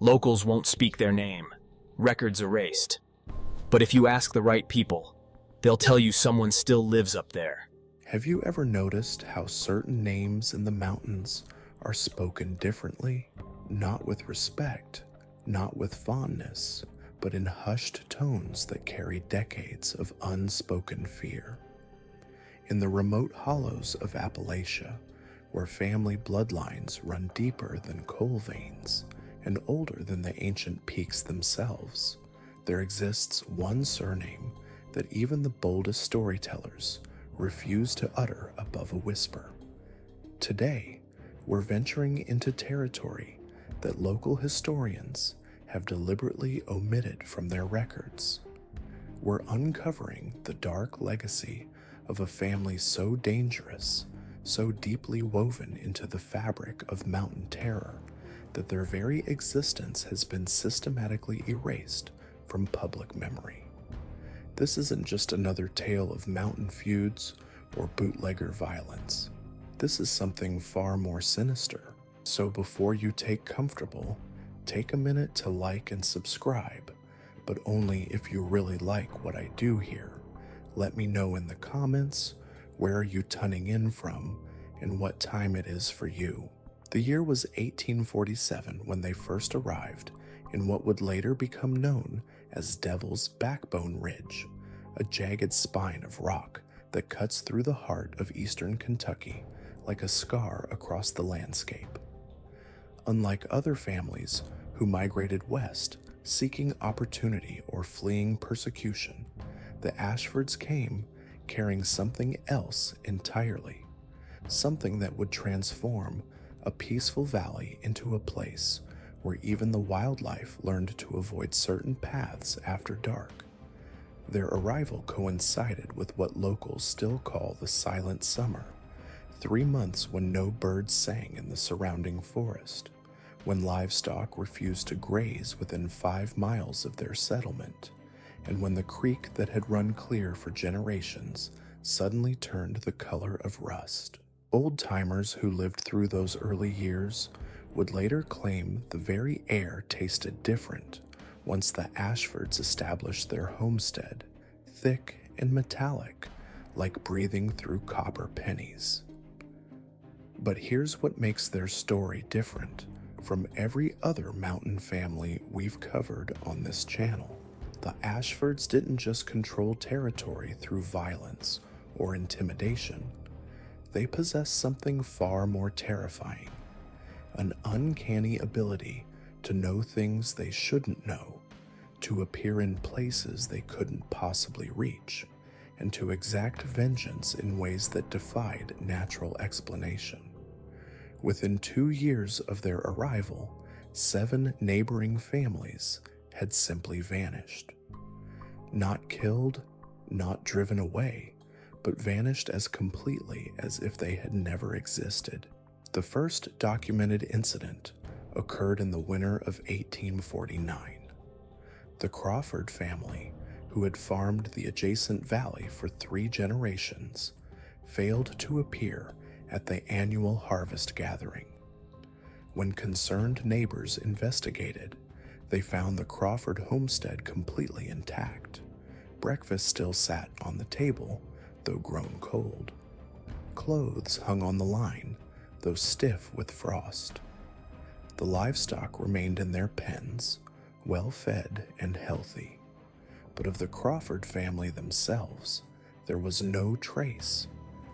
Locals won't speak their name, records erased. But if you ask the right people, they'll tell you someone still lives up there. Have you ever noticed how certain names in the mountains are spoken differently? Not with respect, not with fondness, but in hushed tones that carry decades of unspoken fear. In the remote hollows of Appalachia, where family bloodlines run deeper than coal veins and older than the ancient peaks themselves, there exists one surname that even the boldest storytellers refuse to utter above a whisper. Today, we're venturing into territory that local historians have deliberately omitted from their records. We're uncovering the dark legacy of a family so dangerous, so deeply woven into the fabric of mountain terror, that their very existence has been systematically erased from public memory. This isn't just another tale of mountain feuds or bootlegger violence. This is something far more sinister. So before you take comfortable, take a minute to like and subscribe, but only if you really like what I do here. Let me know in the comments where are you tuning in from and what time it is for you. The year was 1847 when they first arrived in what would later become known as Devil's Backbone Ridge, a jagged spine of rock that cuts through the heart of eastern Kentucky like a scar across the landscape. Unlike other families who migrated west seeking opportunity or fleeing persecution, the Ashfords came carrying something else entirely, something that would transform a peaceful valley into a place where even the wildlife learned to avoid certain paths after dark. Their arrival coincided with what locals still call the Silent Summer, 3 months when no birds sang in the surrounding forest, when livestock refused to graze within 5 miles of their settlement, and when the creek that had run clear for generations suddenly turned the color of rust. Old-timers who lived through those early years would later claim the very air tasted different once the Ashfords established their homestead, thick and metallic, like breathing through copper pennies. But here's what makes their story different from every other mountain family we've covered on this channel. The Ashfords didn't just control territory through violence or intimidation. They possessed something far more terrifying, an uncanny ability to know things they shouldn't know, to appear in places they couldn't possibly reach, and to exact vengeance in ways that defied natural explanation. Within 2 years of their arrival, 7 neighboring families had simply vanished. Not killed, not driven away, but vanished as completely as if they had never existed. The first documented incident occurred in the winter of 1849. The Crawford family, who had farmed the adjacent valley for 3 generations, failed to appear at the annual harvest gathering. When concerned neighbors investigated, they found the Crawford homestead completely intact. Breakfast still sat on the table, though grown cold. Clothes hung on the line, though stiff with frost. The livestock remained in their pens, well-fed and healthy. But of the Crawford family themselves, there was no trace,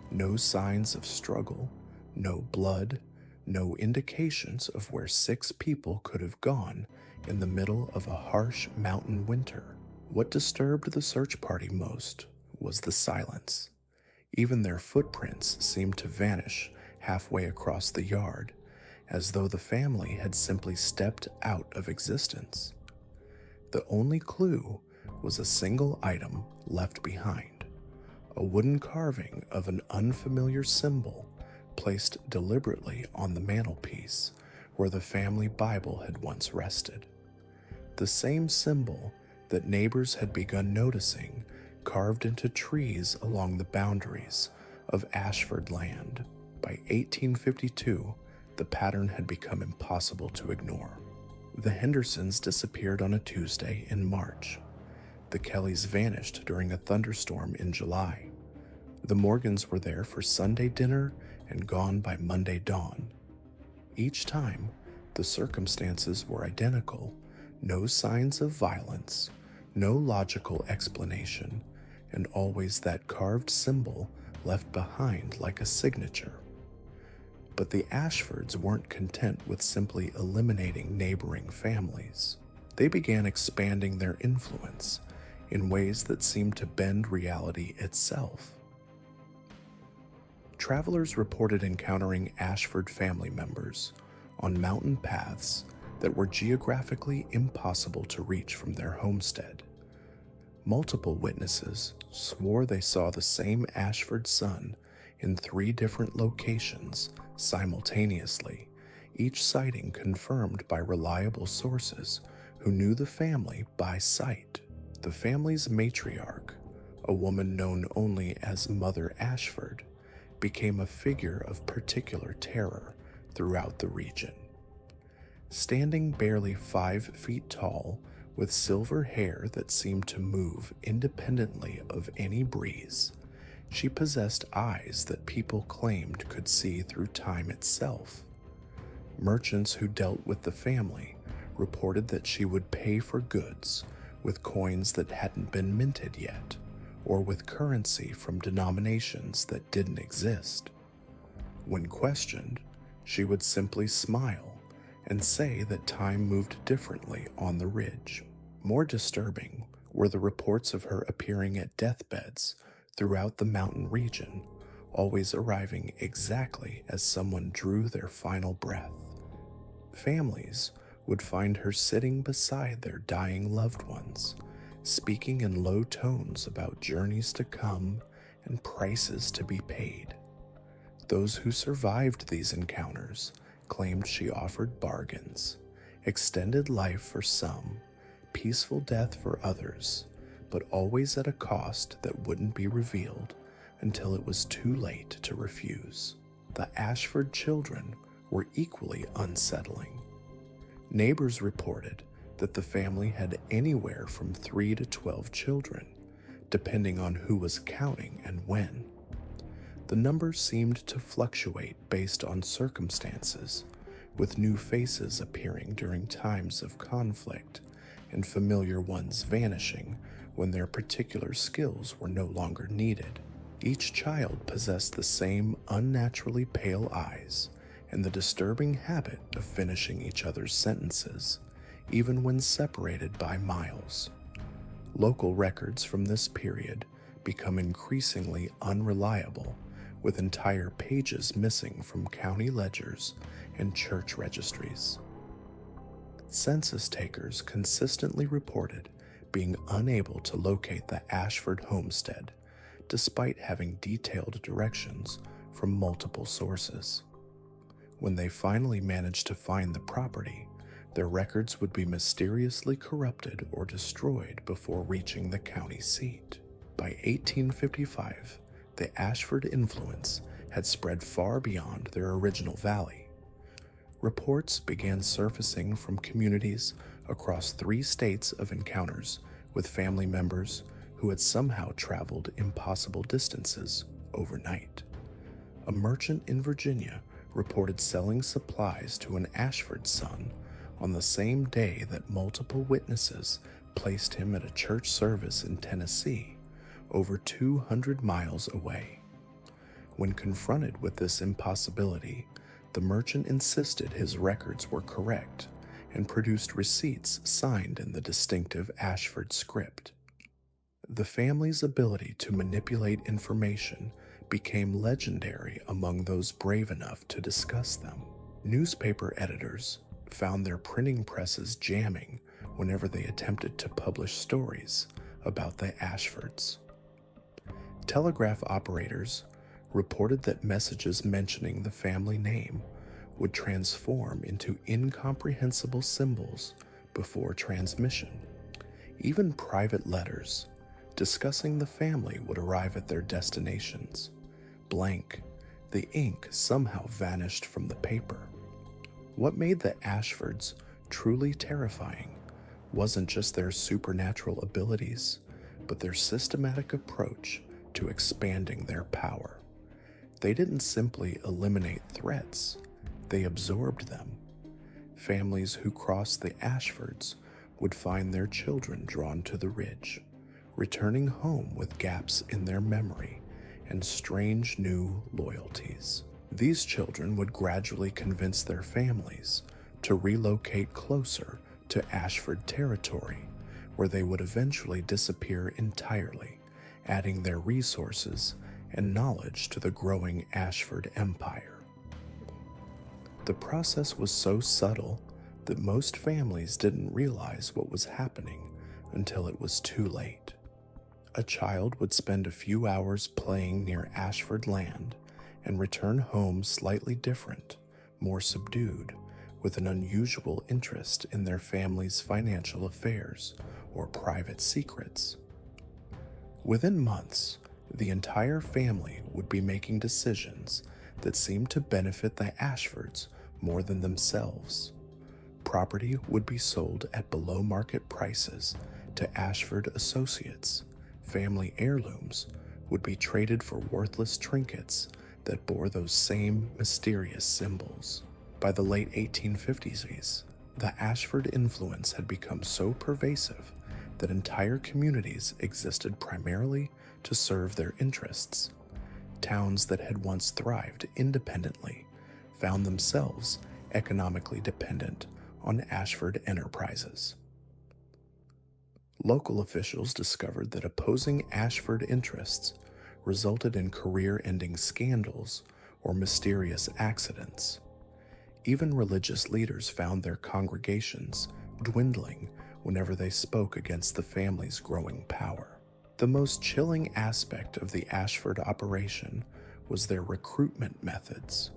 no signs of struggle, no blood, no indications of where 6 people could have gone in the middle of a harsh mountain winter. What disturbed the search party most was the silence. Even their footprints seemed to vanish halfway across the yard, as though the family had simply stepped out of existence. The only clue was a single item left behind, a wooden carving of an unfamiliar symbol placed deliberately on the mantelpiece where the family Bible had once rested. The same symbol that neighbors had begun noticing carved into trees along the boundaries of Ashford land. By 1852, the pattern had become impossible to ignore. The Hendersons disappeared on a Tuesday in March. The Kellys vanished during a thunderstorm in July. The Morgans were there for Sunday dinner and gone by Monday dawn. Each time, the circumstances were identical: no signs of violence, no logical explanation, and always that carved symbol left behind like a signature. But the Ashfords weren't content with simply eliminating neighboring families. They began expanding their influence in ways that seemed to bend reality itself. Travelers reported encountering Ashford family members on mountain paths that were geographically impossible to reach from their homestead. Multiple witnesses swore they saw the same Ashford son in 3 different locations simultaneously, each sighting confirmed by reliable sources who knew the family by sight. The family's matriarch, a woman known only as Mother Ashford, became a figure of particular terror throughout the region. Standing barely 5 feet tall, with silver hair that seemed to move independently of any breeze, she possessed eyes that people claimed could see through time itself. Merchants who dealt with the family reported that she would pay for goods with coins that hadn't been minted yet, or with currency from denominations that didn't exist. When questioned, she would simply smile and say that time moved differently on the ridge. More disturbing were the reports of her appearing at deathbeds throughout the mountain region, always arriving exactly as someone drew their final breath. Families would find her sitting beside their dying loved ones, speaking in low tones about journeys to come and prices to be paid. Those who survived these encounters claimed she offered bargains, extended life for some, peaceful death for others, but always at a cost that wouldn't be revealed until it was too late to refuse. The Ashford children were equally unsettling. Neighbors reported that the family had anywhere from 3 to 12 children, depending on who was counting and when. The number seemed to fluctuate based on circumstances, with new faces appearing during times of conflict and familiar ones vanishing when their particular skills were no longer needed. Each child possessed the same unnaturally pale eyes and the disturbing habit of finishing each other's sentences, even when separated by miles. Local records from this period become increasingly unreliable, with entire pages missing from county ledgers and church registries. Census takers consistently reported being unable to locate the Ashford homestead, despite having detailed directions from multiple sources. When they finally managed to find the property, their records would be mysteriously corrupted or destroyed before reaching the county seat. By 1855, the Ashford influence had spread far beyond their original valley. Reports began surfacing from communities across 3 states of encounters with family members who had somehow traveled impossible distances overnight. A merchant in Virginia reported selling supplies to an Ashford son on the same day that multiple witnesses placed him at a church service in Tennessee, over 200 miles away. When confronted with this impossibility, the merchant insisted his records were correct and produced receipts signed in the distinctive Ashford script. The family's ability to manipulate information became legendary among those brave enough to discuss them. Newspaper editors found their printing presses jamming whenever they attempted to publish stories about the Ashfords. Telegraph operators reported that messages mentioning the family name would transform into incomprehensible symbols before transmission. Even private letters discussing the family would arrive at their destinations. Blank, the ink somehow vanished from the paper. What made the Ashfords Truly terrifying wasn't just their supernatural abilities, but their systematic approach to expanding their power. They didn't simply eliminate threats, they absorbed them. Families who crossed the Ashfords would find their children drawn to the ridge, returning home with gaps in their memory and strange new loyalties. These children would gradually convince their families to relocate closer to Ashford territory, where they would eventually disappear entirely, adding their resources and knowledge to the growing Ashford empire. The process was so subtle that most families didn't realize what was happening until it was too late. A child would spend a few hours playing near Ashford land and return home slightly different, more subdued, with an unusual interest in their family's financial affairs or private secrets. Within months, the entire family would be making decisions that seemed to benefit the Ashfords more than themselves. Property would be sold at below-market prices to Ashford associates. Family heirlooms would be traded for worthless trinkets that bore those same mysterious symbols. By the late 1850s, the Ashford influence had become so pervasive that entire communities existed primarily to serve their interests. Towns that had once thrived independently found themselves economically dependent on Ashford enterprises. Local officials discovered that opposing Ashford interests resulted in career-ending scandals or mysterious accidents. Even religious leaders found their congregations dwindling whenever they spoke against the family's growing power. The most chilling aspect of the Ashford operation was their recruitment methods.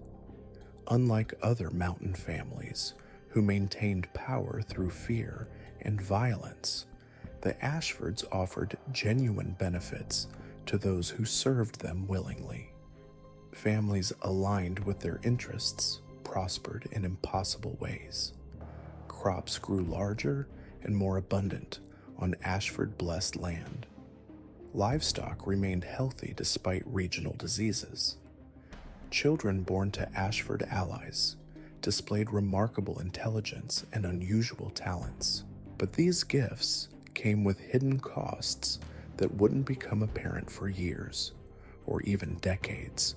Unlike other mountain families who maintained power through fear and violence, the Ashfords offered genuine benefits to those who served them willingly. Families aligned with their interests prospered in impossible ways. Crops grew larger and more abundant on Ashford-blessed land. Livestock remained healthy despite regional diseases. Children born to Ashford allies displayed remarkable intelligence and unusual talents, but these gifts came with hidden costs that wouldn't become apparent for years or even decades.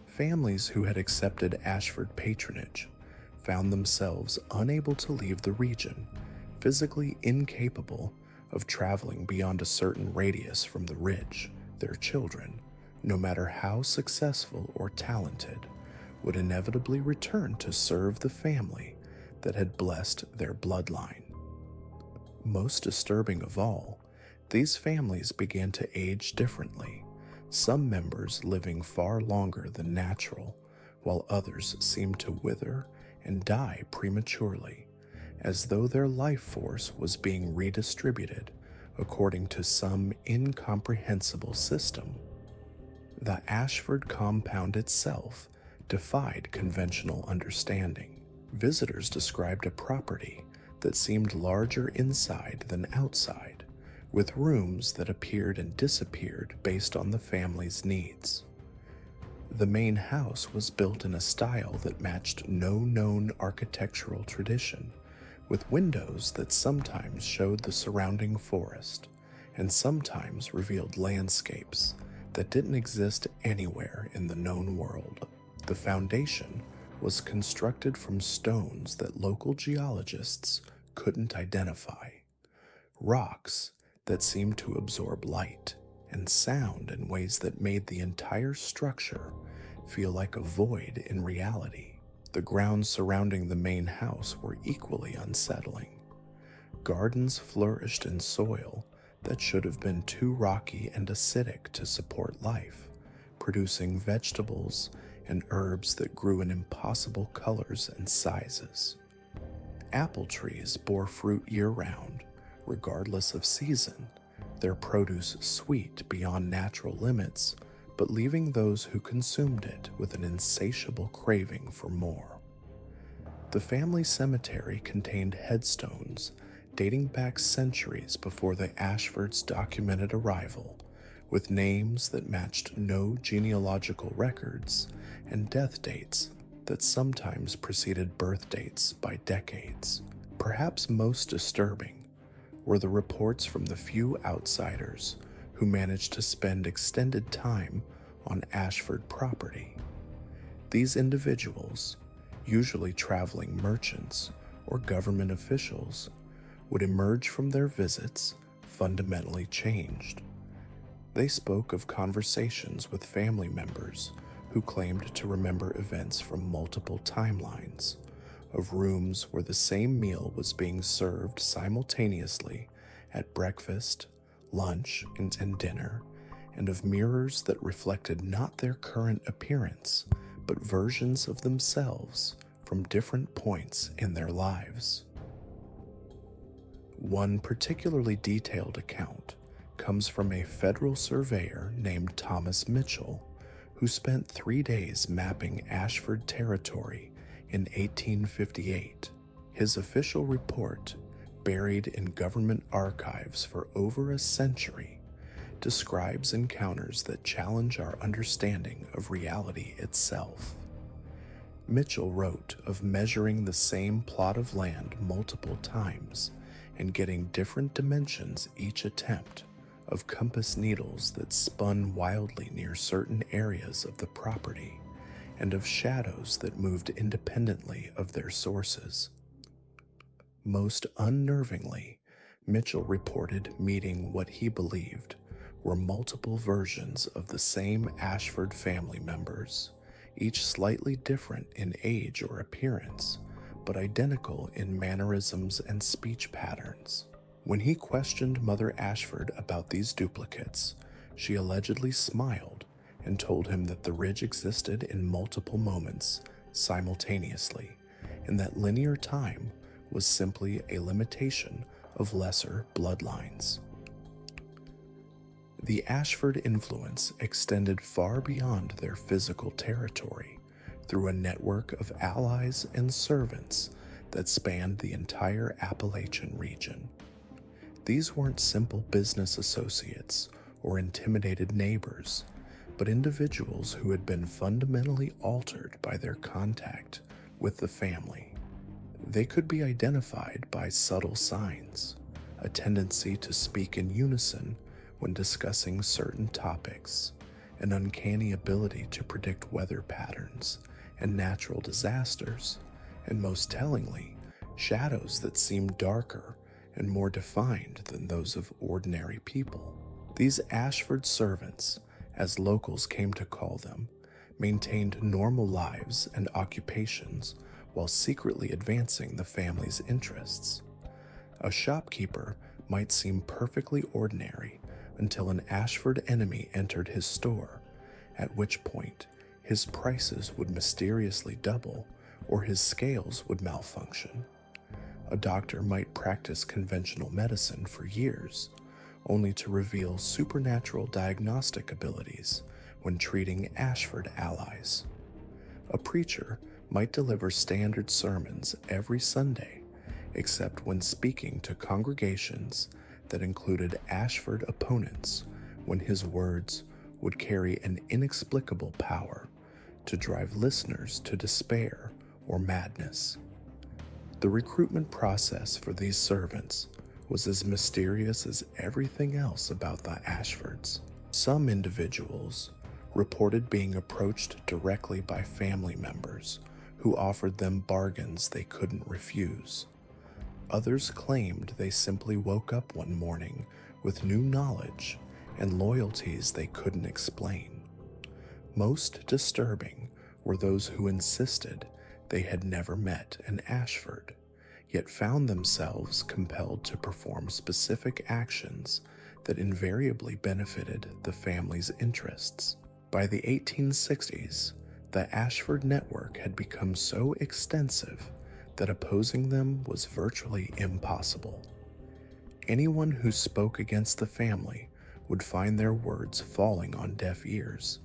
Families who had accepted Ashford patronage found themselves unable to leave the region, physically incapable of traveling beyond a certain radius from the ridge. Their children, no matter how successful or talented, would inevitably return to serve the family that had blessed their bloodline. Most disturbing of all, these families began to age differently, some members living far longer than natural, while others seemed to wither and die prematurely, as though their life force was being redistributed according to some incomprehensible system. The Ashford compound itself defied conventional understanding. Visitors described a property that seemed larger inside than outside, with rooms that appeared and disappeared based on the family's needs. The main house was built in a style that matched no known architectural tradition, with windows that sometimes showed the surrounding forest and sometimes revealed landscapes that didn't exist anywhere in the known world. The foundation was constructed from stones that local geologists couldn't identify, rocks that seemed to absorb light and sound in ways that made the entire structure feel like a void in reality. The grounds surrounding the main house were equally unsettling. Gardens flourished in soil that should have been too rocky and acidic to support life, producing vegetables and herbs that grew in impossible colors and sizes. Apple trees bore fruit year-round, regardless of season, their produce sweet beyond natural limits, but leaving those who consumed it with an insatiable craving for more. The family cemetery contained headstones dating back centuries before the Ashfords' documented arrival, with names that matched no genealogical records and death dates that sometimes preceded birth dates by decades. Perhaps most disturbing were the reports from the few outsiders who managed to spend extended time on Ashford property. These individuals, usually traveling merchants or government officials, would emerge from their visits fundamentally changed. They spoke of conversations with family members who claimed to remember events from multiple timelines, of rooms where the same meal was being served simultaneously at breakfast, lunch, and dinner, and of mirrors that reflected not their current appearance, but versions of themselves from different points in their lives. One particularly detailed account comes from a federal surveyor named Thomas Mitchell, who spent 3 days mapping Ashford territory in 1858. His official report, buried in government archives for over a century, describes encounters that challenge our understanding of reality itself. Mitchell wrote of measuring the same plot of land multiple times and getting different dimensions each attempt, of compass needles that spun wildly near certain areas of the property, and of shadows that moved independently of their sources. Most unnervingly, Mitchell reported meeting what he believed were multiple versions of the same Ashford family members, each slightly different in age or appearance, but identical in mannerisms and speech patterns. When he questioned Mother Ashford about these duplicates, she allegedly smiled and told him that the ridge existed in multiple moments simultaneously, and that linear time was simply a limitation of lesser bloodlines. The Ashford influence extended far beyond their physical territory through a network of allies and servants that spanned the entire Appalachian region. These weren't simple business associates or intimidated neighbors, but individuals who had been fundamentally altered by their contact with the family. They could be identified by subtle signs, a tendency to speak in unison when discussing certain topics, an uncanny ability to predict weather patterns and natural disasters, and most tellingly, shadows that seemed darker and more defined than those of ordinary people. These Ashford servants, as locals came to call them, maintained normal lives and occupations while secretly advancing the family's interests. A shopkeeper might seem perfectly ordinary until an Ashford enemy entered his store, at which point his prices would mysteriously double or his scales would malfunction. A doctor might practice conventional medicine for years, only to reveal supernatural diagnostic abilities when treating Ashford allies. A preacher might deliver standard sermons every Sunday, except when speaking to congregations that included Ashford opponents, when his words would carry an inexplicable power to drive listeners to despair or madness. The recruitment process for these servants was as mysterious as everything else about the Ashfords. Some individuals reported being approached directly by family members who offered them bargains they couldn't refuse. Others claimed they simply woke up one morning with new knowledge and loyalties they couldn't explain. Most disturbing were those who insisted they had never met an Ashford, yet found themselves compelled to perform specific actions that invariably benefited the family's interests. By the 1860s, the Ashford network had become so extensive that opposing them was virtually impossible. Anyone who spoke against the family would find their words falling on deaf ears,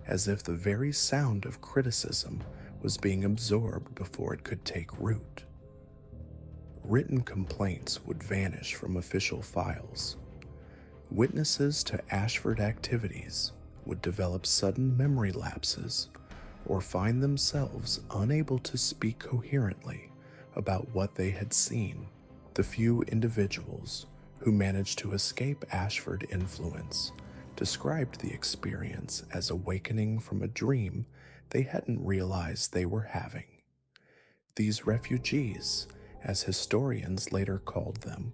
as if the very sound of criticism was being absorbed before it could take root. Written complaints would vanish from official files. Witnesses to Ashford activities would develop sudden memory lapses or find themselves unable to speak coherently about what they had seen. The few individuals who managed to escape Ashford influence described the experience as awakening from a dream they hadn't realized they were having. These refugees, as historians later called them,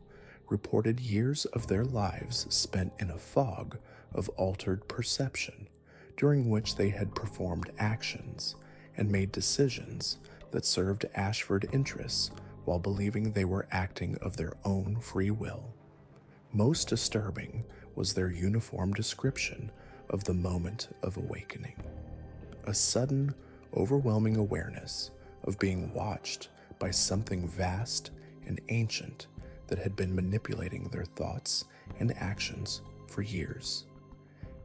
reported years of their lives spent in a fog of altered perception, during which they had performed actions and made decisions that served Ashford interests while believing they were acting of their own free will. Most disturbing was their uniform description of the moment of awakening. A sudden, overwhelming awareness of being watched by something vast and ancient that had been manipulating their thoughts and actions for years.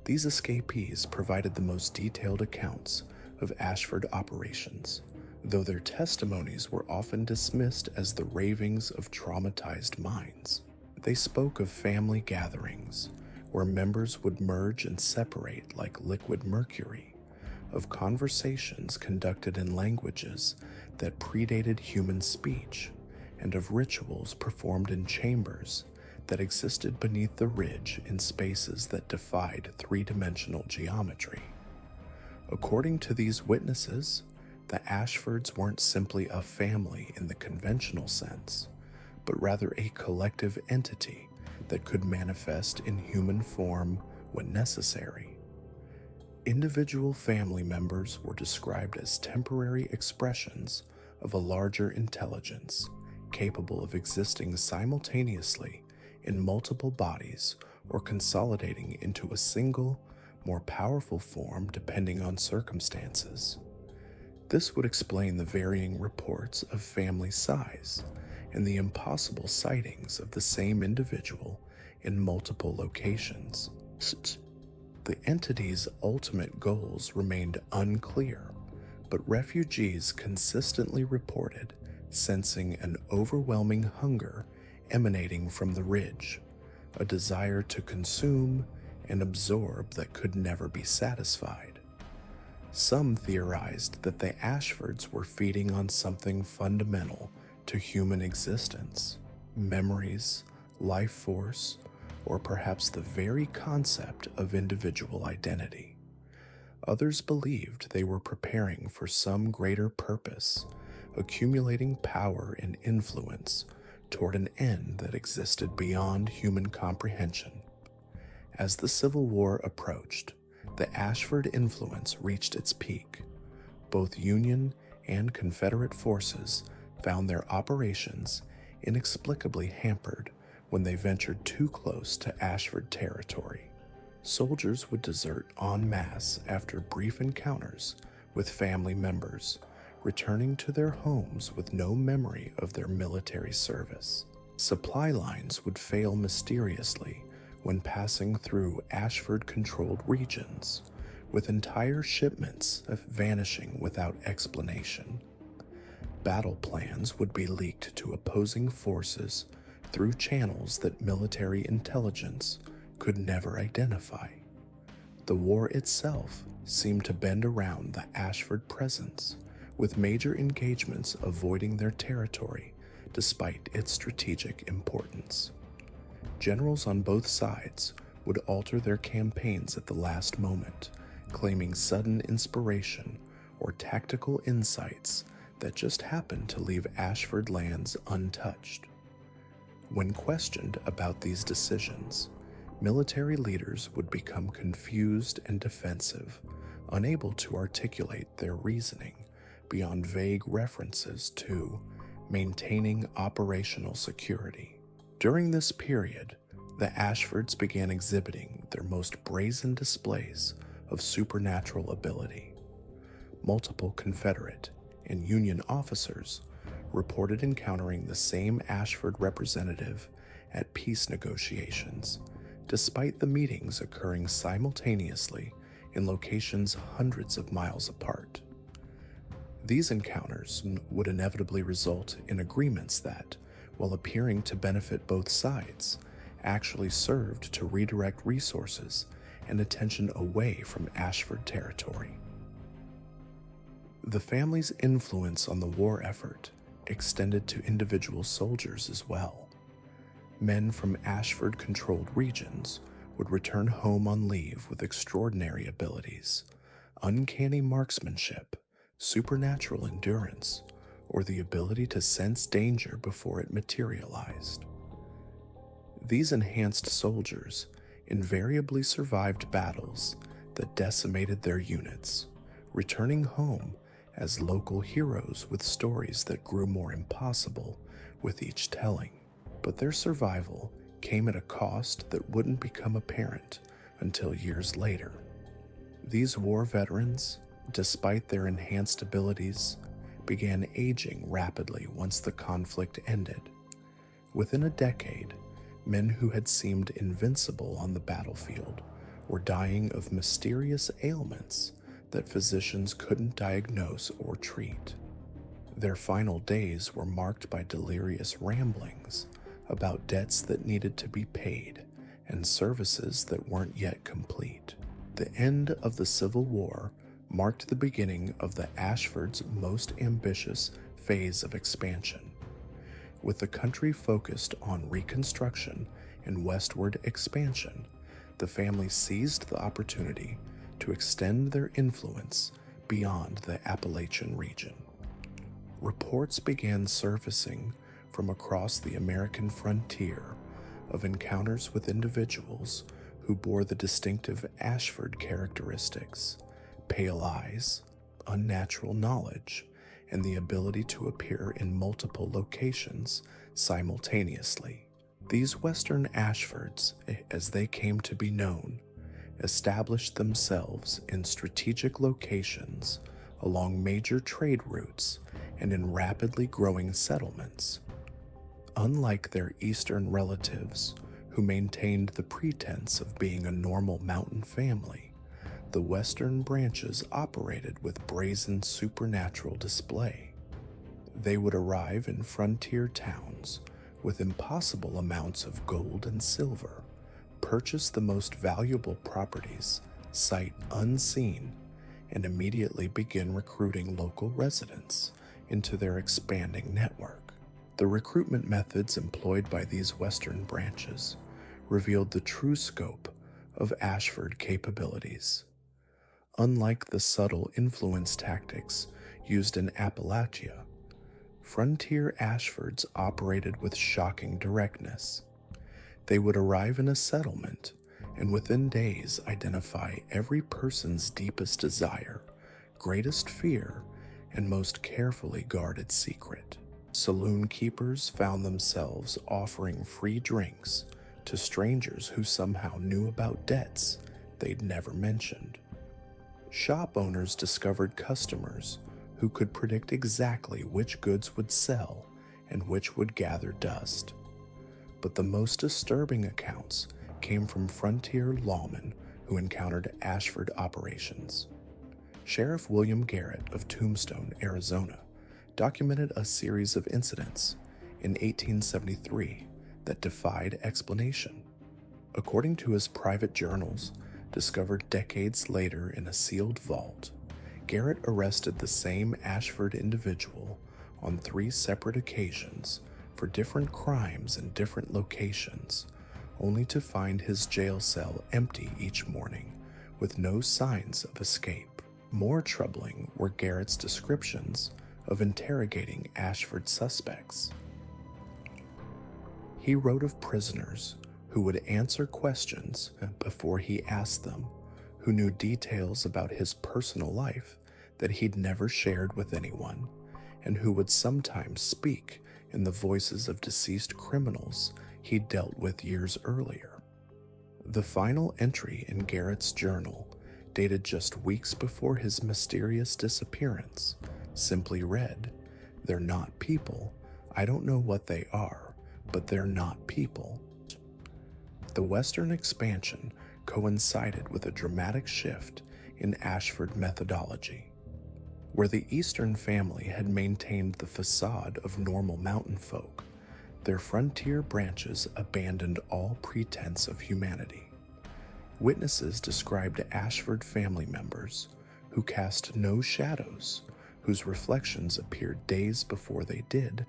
These escapees provided the most detailed accounts of Ashford operations, though their testimonies were often dismissed as the ravings of traumatized minds. They spoke of family gatherings, where members would merge and separate like liquid mercury, of conversations conducted in languages that predated human speech, and of rituals performed in chambers that existed beneath the ridge in spaces that defied three-dimensional geometry. According to these witnesses, the Ashfords weren't simply a family in the conventional sense, but rather a collective entity that could manifest in human form when necessary. Individual family members were described as temporary expressions of a larger intelligence, capable of existing simultaneously in multiple bodies or consolidating into a single, more powerful form depending on circumstances. This would explain the varying reports of family size and the impossible sightings of the same individual in multiple locations. The entity's ultimate goals remained unclear, but refugees consistently reported sensing an overwhelming hunger emanating from the ridge, a desire to consume and absorb that could never be satisfied. Some theorized that the Ashfords were feeding on something fundamental to human existence, memories, life force, or perhaps the very concept of individual identity. Others believed they were preparing for some greater purpose, accumulating power and influence toward an end that existed beyond human comprehension. As the Civil War approached, the Ashford influence reached its peak. Both Union and Confederate forces found their operations inexplicably hampered when they ventured too close to Ashford territory. Soldiers would desert en masse after brief encounters with family members, returning to their homes with no memory of their military service. Supply lines would fail mysteriously when passing through Ashford-controlled regions, with entire shipments vanishing without explanation. Battle plans would be leaked to opposing forces through channels that military intelligence could never identify. The war itself seemed to bend around the Ashford presence, with major engagements avoiding their territory despite its strategic importance. Generals on both sides would alter their campaigns at the last moment, claiming sudden inspiration or tactical insights that just happened to leave Ashford lands untouched. When questioned about these decisions, military leaders would become confused and defensive, unable to articulate their reasoning beyond vague references to maintaining operational security. During this period, the Ashfords began exhibiting their most brazen displays of supernatural ability. Multiple Confederate and Union officers reported encountering the same Ashford representative at peace negotiations, despite the meetings occurring simultaneously in locations hundreds of miles apart. These encounters would inevitably result in agreements that, while appearing to benefit both sides, actually served to redirect resources and attention away from Ashford territory. The family's influence on the war effort extended to individual soldiers as well. Men from Ashford-controlled regions would return home on leave with extraordinary abilities, uncanny marksmanship, supernatural endurance, or the ability to sense danger before it materialized. These enhanced soldiers invariably survived battles that decimated their units, returning home as local heroes with stories that grew more impossible with each telling. But their survival came at a cost that wouldn't become apparent until years later. These war veterans, despite their enhanced abilities, began aging rapidly once the conflict ended. Within a decade, men who had seemed invincible on the battlefield were dying of mysterious ailments that physicians couldn't diagnose or treat. Their final days were marked by delirious ramblings about debts that needed to be paid and services that weren't yet complete. The end of the Civil War marked the beginning of the Ashfords' most ambitious phase of expansion. With the country focused on reconstruction and westward expansion, the family seized the opportunity to extend their influence beyond the Appalachian region. Reports began surfacing from across the American frontier of encounters with individuals who bore the distinctive Ashford characteristics: pale eyes, unnatural knowledge, and the ability to appear in multiple locations simultaneously. These Western Ashfords, as they came to be known, established themselves in strategic locations along major trade routes and in rapidly growing settlements. Unlike their eastern relatives, who maintained the pretense of being a normal mountain family, the western branches operated with brazen supernatural display. They would arrive in frontier towns with impossible amounts of gold and silver, purchase the most valuable properties, sight unseen, and immediately begin recruiting local residents into their expanding network. The recruitment methods employed by these western branches revealed the true scope of Ashford capabilities. Unlike the subtle influence tactics used in Appalachia, frontier Ashfords operated with shocking directness. They would arrive in a settlement and within days identify every person's deepest desire, greatest fear, and most carefully guarded secret. Saloon keepers found themselves offering free drinks to strangers who somehow knew about debts they'd never mentioned. Shop owners discovered customers who could predict exactly which goods would sell and which would gather dust. But the most disturbing accounts came from frontier lawmen who encountered Ashford operations. Sheriff William Garrett of Tombstone, Arizona, documented a series of incidents in 1873 that defied explanation. According to his private journals, discovered decades later in a sealed vault, Garrett arrested the same Ashford individual on 3 separate occasions for different crimes in different locations, only to find his jail cell empty each morning with no signs of escape. More troubling were Garrett's descriptions of interrogating Ashford suspects. He wrote of prisoners who would answer questions before he asked them, who knew details about his personal life that he'd never shared with anyone, and who would sometimes speak in the voices of deceased criminals he'd dealt with years earlier. The final entry in Garrett's journal, dated just weeks before his mysterious disappearance, simply read, "They're not people. I don't know what they are, but they're not people." The Western expansion coincided with a dramatic shift in Ashford methodology. Where the Eastern family had maintained the facade of normal mountain folk, their frontier branches abandoned all pretense of humanity. Witnesses described Ashford family members who cast no shadows, whose reflections appeared days before they did,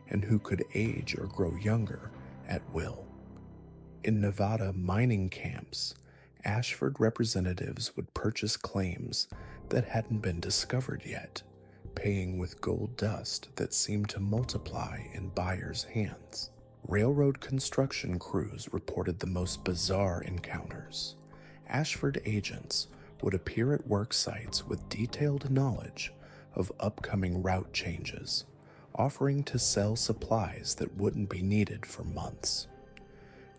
and who could age or grow younger at will. In Nevada mining camps, Ashford representatives would purchase claims that hadn't been discovered yet, paying with gold dust that seemed to multiply in buyers' hands. Railroad construction crews reported the most bizarre encounters. Ashford agents would appear at work sites with detailed knowledge of upcoming route changes, offering to sell supplies that wouldn't be needed for months.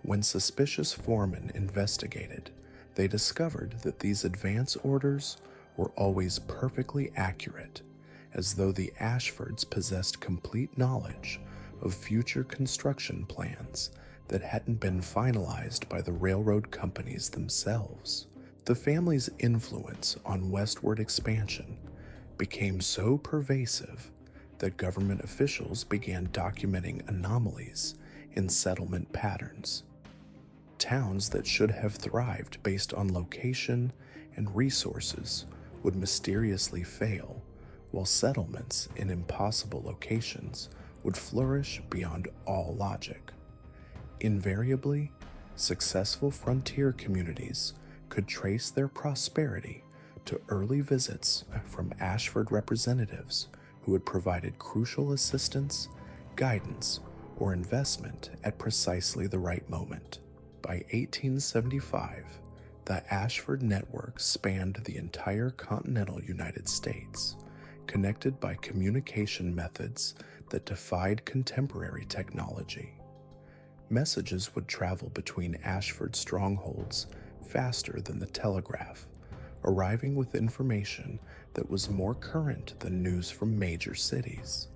When suspicious foremen investigated, they discovered that these advance orders were always perfectly accurate, as though the Ashfords possessed complete knowledge of future construction plans that hadn't been finalized by the railroad companies themselves. The family's influence on westward expansion became so pervasive that government officials began documenting anomalies in settlement patterns. Towns that should have thrived based on location and resources would mysteriously fail, while settlements in impossible locations would flourish beyond all logic. Invariably, successful frontier communities could trace their prosperity to early visits from Ashford representatives who had provided crucial assistance, guidance, or investment at precisely the right moment. By 1875, the Ashford network spanned the entire continental United States, connected by communication methods that defied contemporary technology. Messages would travel between Ashford strongholds faster than the telegraph, arriving with information that was more current than news from major cities.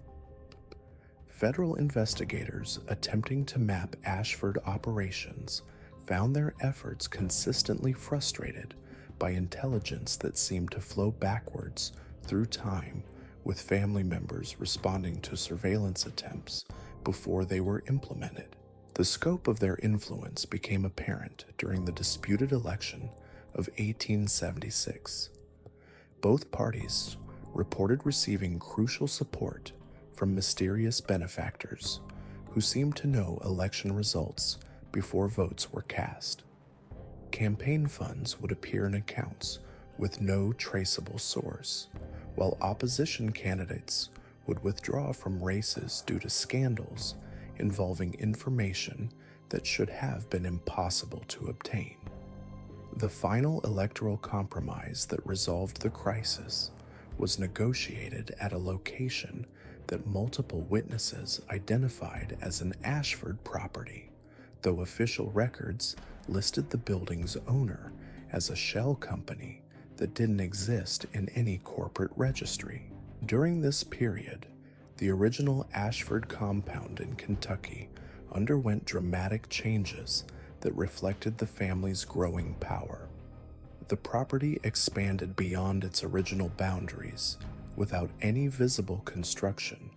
Federal investigators attempting to map Ashford operations found their efforts consistently frustrated by intelligence that seemed to flow backwards through time, with family members responding to surveillance attempts before they were implemented. The scope of their influence became apparent during the disputed election of 1876. Both parties reported receiving crucial support from mysterious benefactors who seemed to know election results before votes were cast. Campaign funds would appear in accounts with no traceable source, while opposition candidates would withdraw from races due to scandals involving information that should have been impossible to obtain. The final electoral compromise that resolved the crisis was negotiated at a location that multiple witnesses identified as an Ashford property, though official records listed the building's owner as a shell company that didn't exist in any corporate registry. During this period, the original Ashford compound in Kentucky underwent dramatic changes that reflected the family's growing power. The property expanded beyond its original boundaries without any visible construction,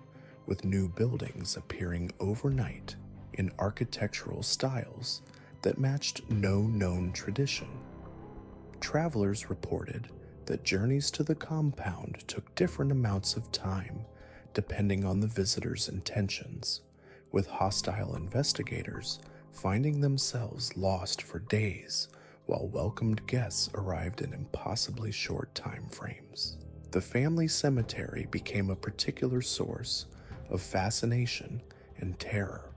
with new buildings appearing overnight in architectural styles that matched no known tradition. Travelers reported that journeys to the compound took different amounts of time depending on the visitor's intentions, with hostile investigators finding themselves lost for days while welcomed guests arrived in impossibly short time frames. The family cemetery became a particular source of fascination and terror.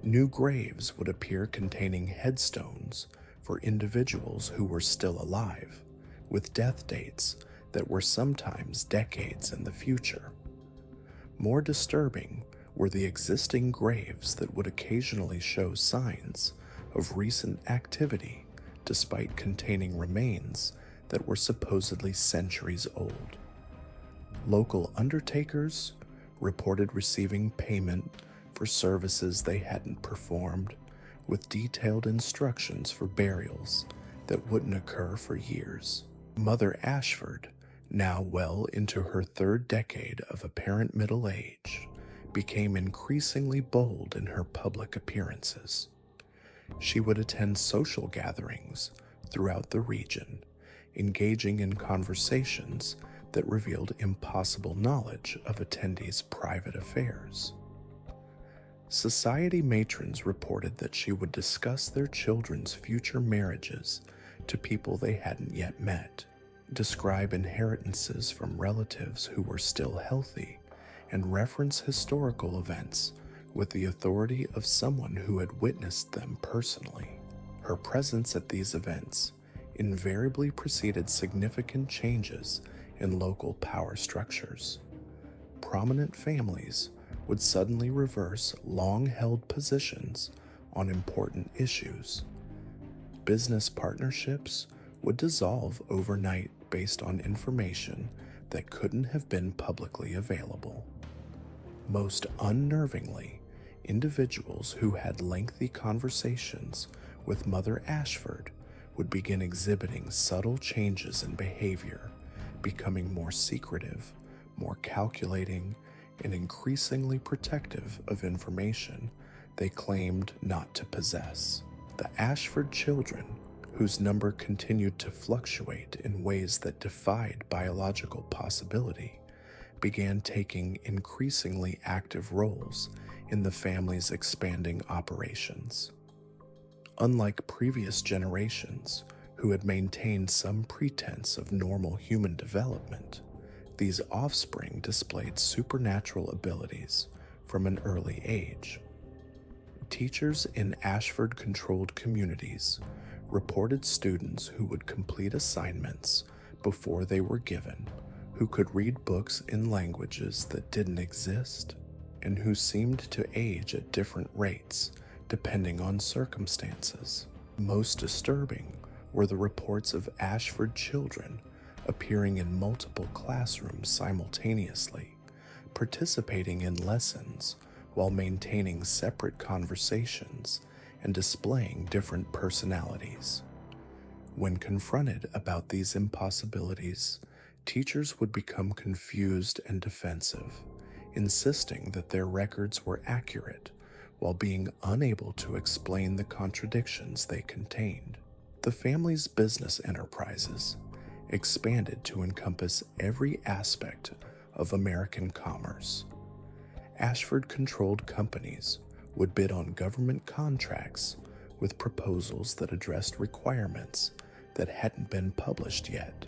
New graves would appear containing headstones for individuals who were still alive, with death dates that were sometimes decades in the future. More disturbing were the existing graves that would occasionally show signs of recent activity despite containing remains that were supposedly centuries old. Local undertakers reported receiving payment for services they hadn't performed, with detailed instructions for burials that wouldn't occur for years. Mother Ashford now well into her third decade of apparent middle age, became increasingly bold in her public appearances. She would attend social gatherings throughout the region, engaging in conversations that revealed impossible knowledge of attendees' private affairs. Society matrons reported that she would discuss their children's future marriages to people they hadn't yet met, describe inheritances from relatives who were still healthy, and reference historical events with the authority of someone who had witnessed them personally. Her presence at these events invariably preceded significant changes in local power structures. Prominent families would suddenly reverse long-held positions on important issues. Business partnerships would dissolve overnight based on information that couldn't have been publicly available. Most unnervingly, individuals who had lengthy conversations with Mother Ashford would begin exhibiting subtle changes in behavior, becoming more secretive, more calculating, and increasingly protective of information they claimed not to possess. The Ashford children, whose number continued to fluctuate in ways that defied biological possibility, began taking increasingly active roles in the family's expanding operations. Unlike previous generations, who had maintained some pretense of normal human development, these offspring displayed supernatural abilities from an early age. Teachers in Ashford-controlled communities reported students who would complete assignments before they were given, who could read books in languages that didn't exist, and who seemed to age at different rates depending on circumstances. Most disturbing were the reports of Ashford children appearing in multiple classrooms simultaneously, participating in lessons while maintaining separate conversations and displaying different personalities. When confronted about these impossibilities, teachers would become confused and defensive, insisting that their records were accurate while being unable to explain the contradictions they contained. The family's business enterprises expanded to encompass every aspect of American commerce. Ashford-controlled companies would bid on government contracts with proposals that addressed requirements that hadn't been published yet.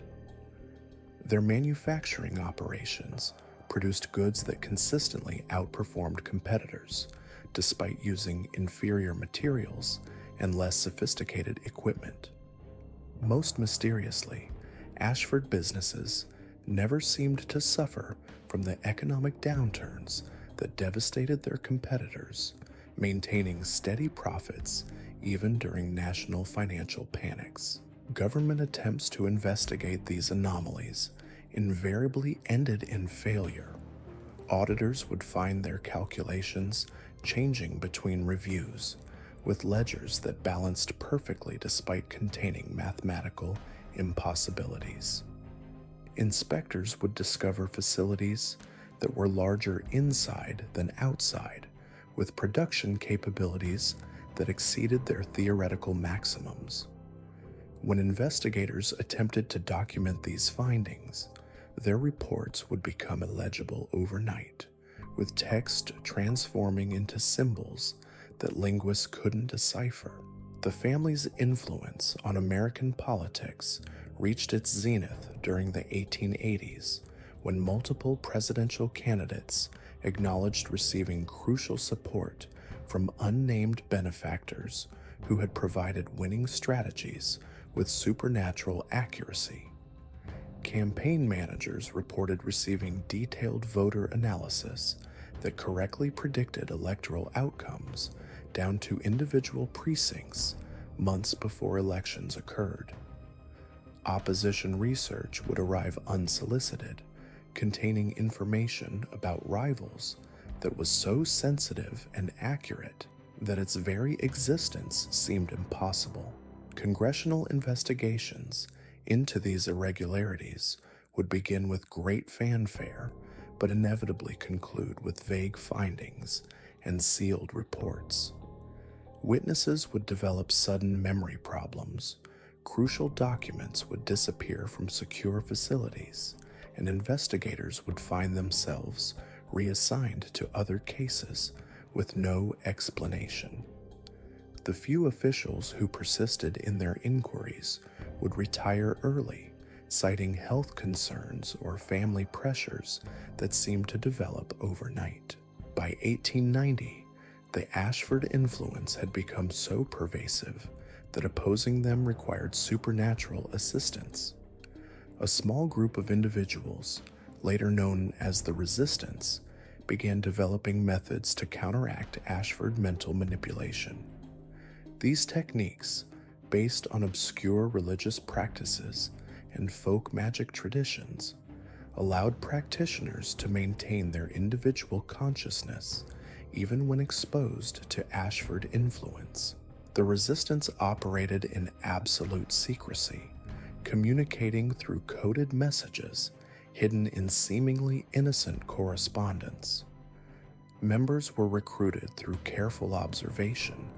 Their manufacturing operations produced goods that consistently outperformed competitors, despite using inferior materials and less sophisticated equipment. Most mysteriously, Ashford businesses never seemed to suffer from the economic downturns that devastated their competitors, maintaining steady profits even during national financial panics. Government attempts to investigate these anomalies invariably ended in failure. Auditors would find their calculations changing between reviews, with ledgers that balanced perfectly despite containing mathematical impossibilities. Inspectors would discover facilities that were larger inside than outside, with production capabilities that exceeded their theoretical maximums. When investigators attempted to document these findings, their reports would become illegible overnight, with text transforming into symbols that linguists couldn't decipher. The family's influence on American politics reached its zenith during the 1880s, when multiple presidential candidates acknowledged receiving crucial support from unnamed benefactors who had provided winning strategies with supernatural accuracy. Campaign managers reported receiving detailed voter analysis that correctly predicted electoral outcomes down to individual precincts months before elections occurred. Opposition research would arrive unsolicited, containing information about rivals that was so sensitive and accurate that its very existence seemed impossible. Congressional investigations into these irregularities would begin with great fanfare, but inevitably conclude with vague findings and sealed reports. Witnesses would develop sudden memory problems, crucial documents would disappear from secure facilities, and investigators would find themselves reassigned to other cases with no explanation. The few officials who persisted in their inquiries would retire early, citing health concerns or family pressures that seemed to develop overnight. By 1890, the Ashford influence had become so pervasive that opposing them required supernatural assistance. A small group of individuals, later known as the Resistance, began developing methods to counteract Ashford mental manipulation. These techniques, based on obscure religious practices and folk magic traditions, allowed practitioners to maintain their individual consciousness even when exposed to Ashford influence. The Resistance operated in absolute secrecy, communicating through coded messages hidden in seemingly innocent correspondence. Members were recruited through careful observation,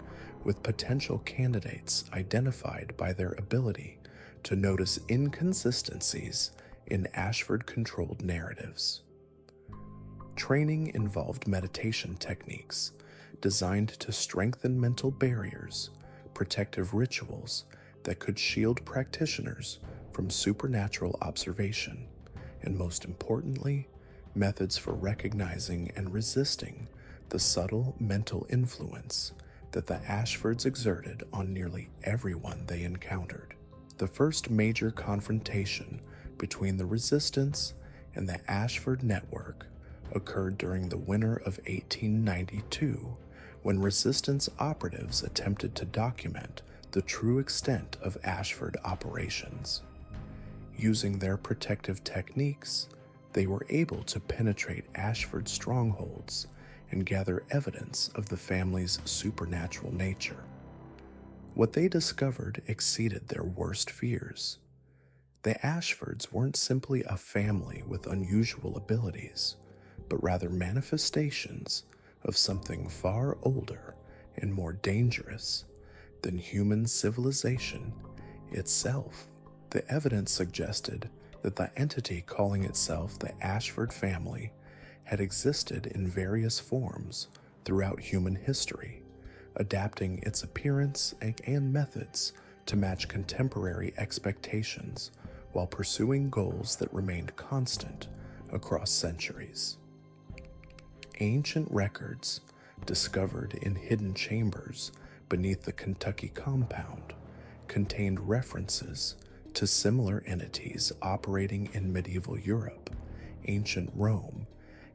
with potential candidates identified by their ability to notice inconsistencies in Ashford-controlled narratives. Training involved meditation techniques designed to strengthen mental barriers, protective rituals that could shield practitioners from supernatural observation, and most importantly, methods for recognizing and resisting the subtle mental influence that the Ashfords exerted on nearly everyone they encountered. The first major confrontation between the Resistance and the Ashford network occurred during the winter of 1892, when Resistance operatives attempted to document the true extent of Ashford operations. Using their protective techniques, they were able to penetrate Ashford strongholds and gather evidence of the family's supernatural nature. What they discovered exceeded their worst fears. The Ashfords weren't simply a family with unusual abilities, but rather manifestations of something far older and more dangerous than human civilization itself. The evidence suggested that the entity calling itself the Ashford family had existed in various forms throughout human history, adapting its appearance and methods to match contemporary expectations while pursuing goals that remained constant across centuries. Ancient records discovered in hidden chambers beneath the Kentucky compound contained references to similar entities operating in medieval Europe, ancient Rome,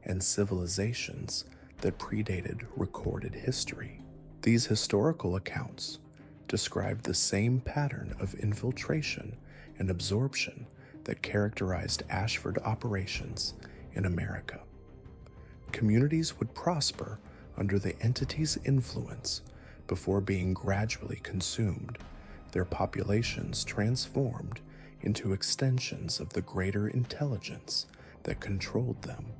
and civilizations that predated recorded history. These historical accounts described the same pattern of infiltration and absorption that characterized Ashford operations in America. Communities would prosper under the entity's influence before being gradually consumed, their populations transformed into extensions of the greater intelligence that controlled them.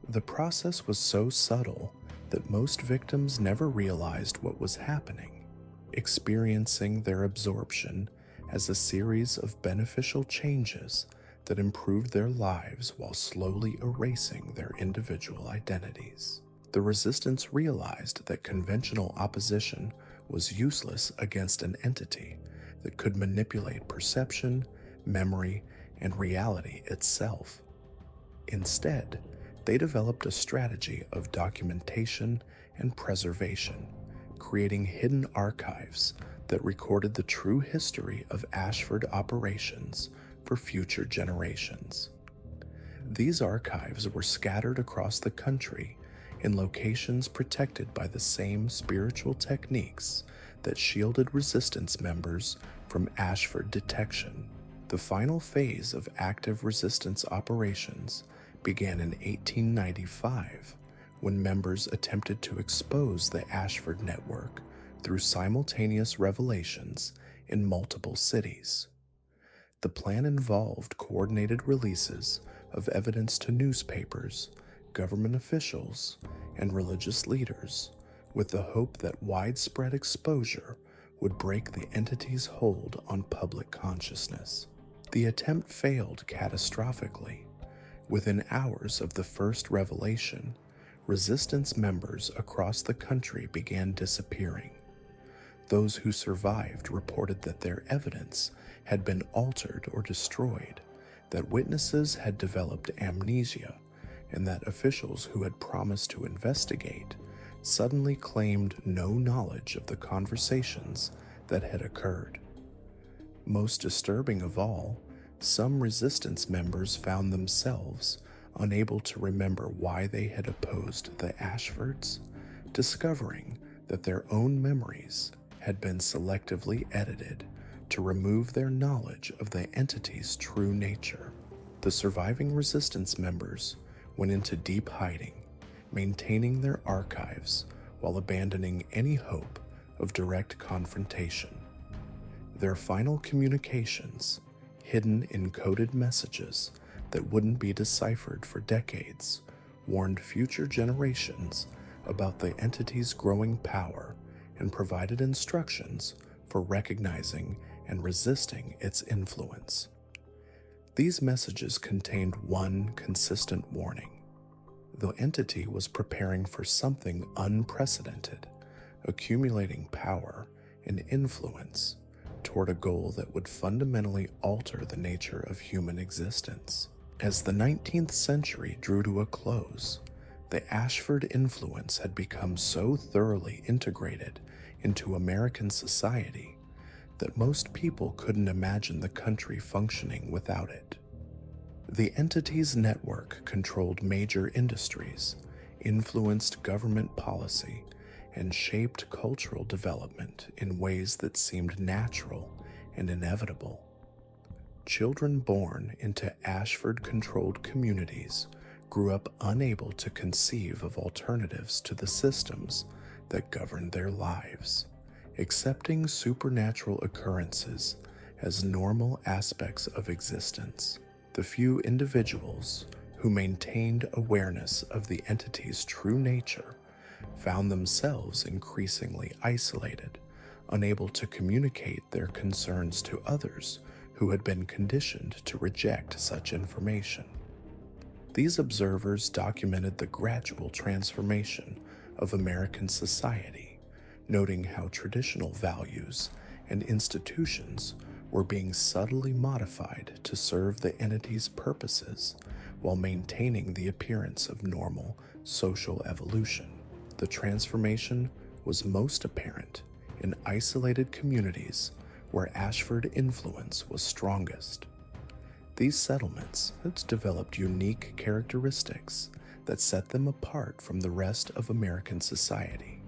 The process was so subtle that most victims never realized what was happening, experiencing their absorption as a series of beneficial changes that improved their lives while slowly erasing their individual identities. The Resistance realized that conventional opposition was useless against an entity that could manipulate perception, memory, and reality itself. Instead, they developed a strategy of documentation and preservation, creating hidden archives that recorded the true history of Ashford operations for future generations. These archives were scattered across the country in locations protected by the same spiritual techniques that shielded Resistance members from Ashford detection. The final phase of active Resistance operations began in 1895, when members attempted to expose the Ashford network through simultaneous revelations in multiple cities. The plan involved coordinated releases of evidence to newspapers, government officials, and religious leaders, with the hope that widespread exposure would break the entity's hold on public consciousness. The attempt failed catastrophically. Within hours of the first revelation, resistance members across the country began disappearing. Those who survived reported that their evidence had been altered or destroyed, that witnesses had developed amnesia, and that officials who had promised to investigate suddenly claimed no knowledge of the conversations that had occurred. Most disturbing of all, some resistance members found themselves unable to remember why they had opposed the Ashfords, discovering that their own memories had been selectively edited to remove their knowledge of the entity's true nature. The surviving resistance members went into deep hiding, maintaining their archives while abandoning any hope of direct confrontation. Their final communications, hidden in coded messages that wouldn't be deciphered for decades, warned future generations about the entity's growing power and provided instructions for recognizing and resisting its influence. These messages contained one consistent warning. The entity was preparing for something unprecedented, accumulating power and influence toward a goal that would fundamentally alter the nature of human existence. As the 19th century drew to a close, the Ashford influence had become so thoroughly integrated into American society that most people couldn't imagine the country functioning without it. The entity's network controlled major industries, influenced government policy, and shaped cultural development in ways that seemed natural and inevitable. Children born into Ashford-controlled communities grew up unable to conceive of alternatives to the systems that governed their lives, accepting supernatural occurrences as normal aspects of existence. The few individuals who maintained awareness of the entity's true nature found themselves increasingly isolated, unable to communicate their concerns to others who had been conditioned to reject such information. These observers documented the gradual transformation of American society, noting how traditional values and institutions were being subtly modified to serve the entity's purposes while maintaining the appearance of normal social evolution. The transformation was most apparent in isolated communities where Ashford influence was strongest. These settlements had developed unique characteristics that set them apart from the rest of American society.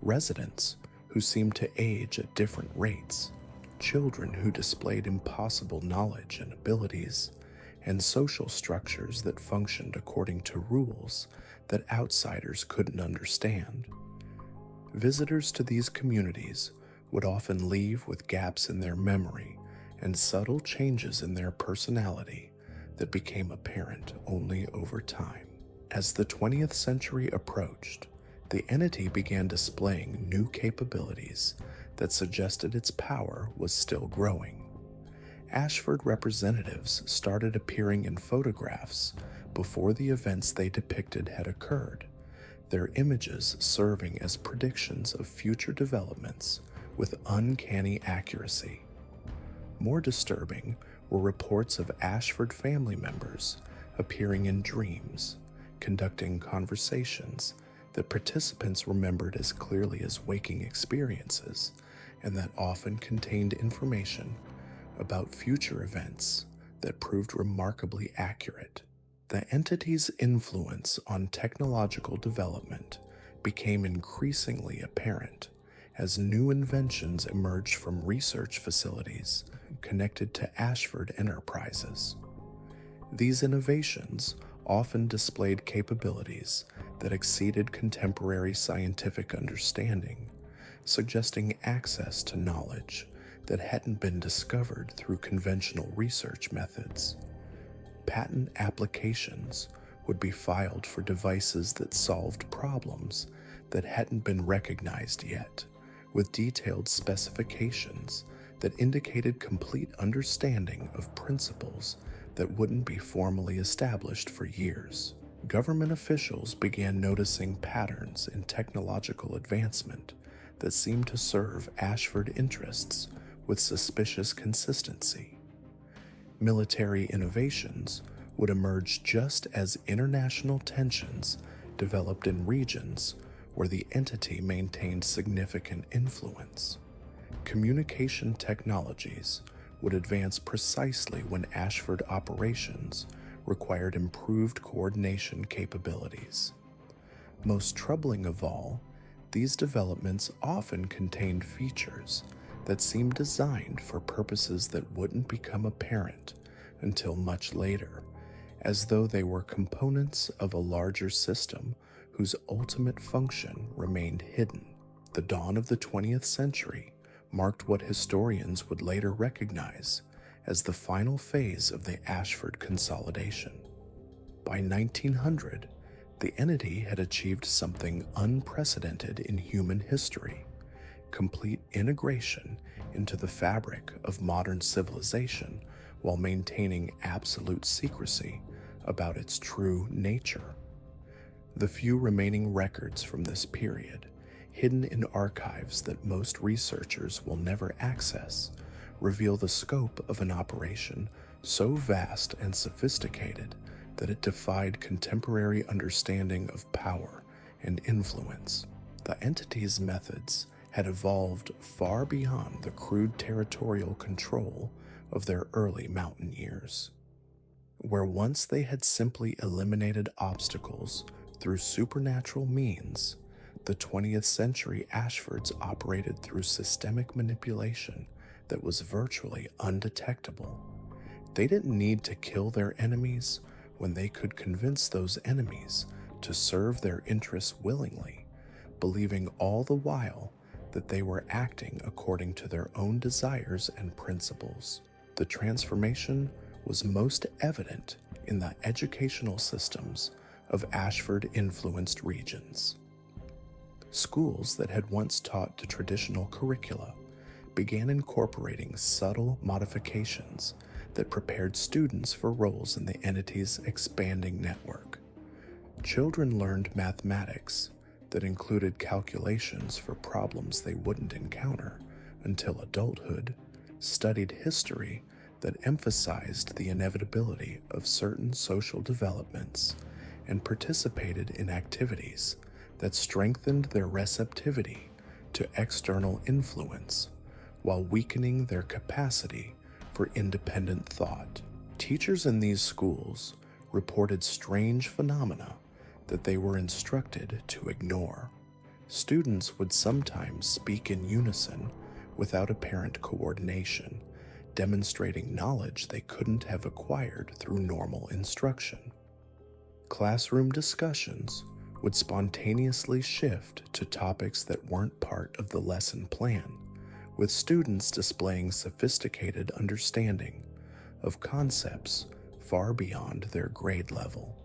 Residents who seemed to age at different rates, children who displayed impossible knowledge and abilities, and social structures that functioned according to rules that outsiders couldn't understand. Visitors to these communities would often leave with gaps in their memory and subtle changes in their personality that became apparent only over time. As the 20th century approached, the entity began displaying new capabilities that suggested its power was still growing. Ashford representatives started appearing in photographs before the events they depicted had occurred, their images serving as predictions of future developments with uncanny accuracy. More disturbing were reports of Ashford family members appearing in dreams, conducting conversations that participants remembered as clearly as waking experiences, and that often contained information about future events that proved remarkably accurate. The entity's influence on technological development became increasingly apparent as new inventions emerged from research facilities connected to Ashford enterprises. These innovations often displayed capabilities that exceeded contemporary scientific understanding, suggesting access to knowledge that hadn't been discovered through conventional research methods. Patent applications would be filed for devices that solved problems that hadn't been recognized yet, with detailed specifications that indicated complete understanding of principles that wouldn't be formally established for years. Government officials began noticing patterns in technological advancement that seemed to serve Ashford interests with suspicious consistency. Military innovations would emerge just as international tensions developed in regions where the entity maintained significant influence. Communication technologies would advance precisely when Ashford operations required improved coordination capabilities. Most troubling of all, these developments often contained features that seemed designed for purposes that wouldn't become apparent until much later, as though they were components of a larger system whose ultimate function remained hidden. The dawn of the 20th century marked what historians would later recognize as the final phase of the Ashford consolidation. By 1900, the entity had achieved something unprecedented in human history: complete integration into the fabric of modern civilization while maintaining absolute secrecy about its true nature. The few remaining records from this period, hidden in archives that most researchers will never access, reveal the scope of an operation so vast and sophisticated that it defied contemporary understanding of power and influence. The entity's methods had evolved far beyond the crude territorial control of their early mountain years. Where once they had simply eliminated obstacles through supernatural means, the 20th century Ashfords operated through systemic manipulation that was virtually undetectable. They didn't need to kill their enemies when they could convince those enemies to serve their interests willingly, believing all the while that they were acting according to their own desires and principles. The transformation was most evident in the educational systems of Ashford-influenced regions. Schools that had once taught to traditional curricula began incorporating subtle modifications that prepared students for roles in the entity's expanding network. Children learned mathematics that included calculations for problems they wouldn't encounter until adulthood, studied history that emphasized the inevitability of certain social developments, and participated in activities that strengthened their receptivity to external influence while weakening their capacity for independent thought. Teachers in these schools reported strange phenomena that they were instructed to ignore. Students would sometimes speak in unison without apparent coordination, demonstrating knowledge they couldn't have acquired through normal instruction. Classroom discussions would spontaneously shift to topics that weren't part of the lesson plan, with students displaying sophisticated understanding of concepts far beyond their grade level.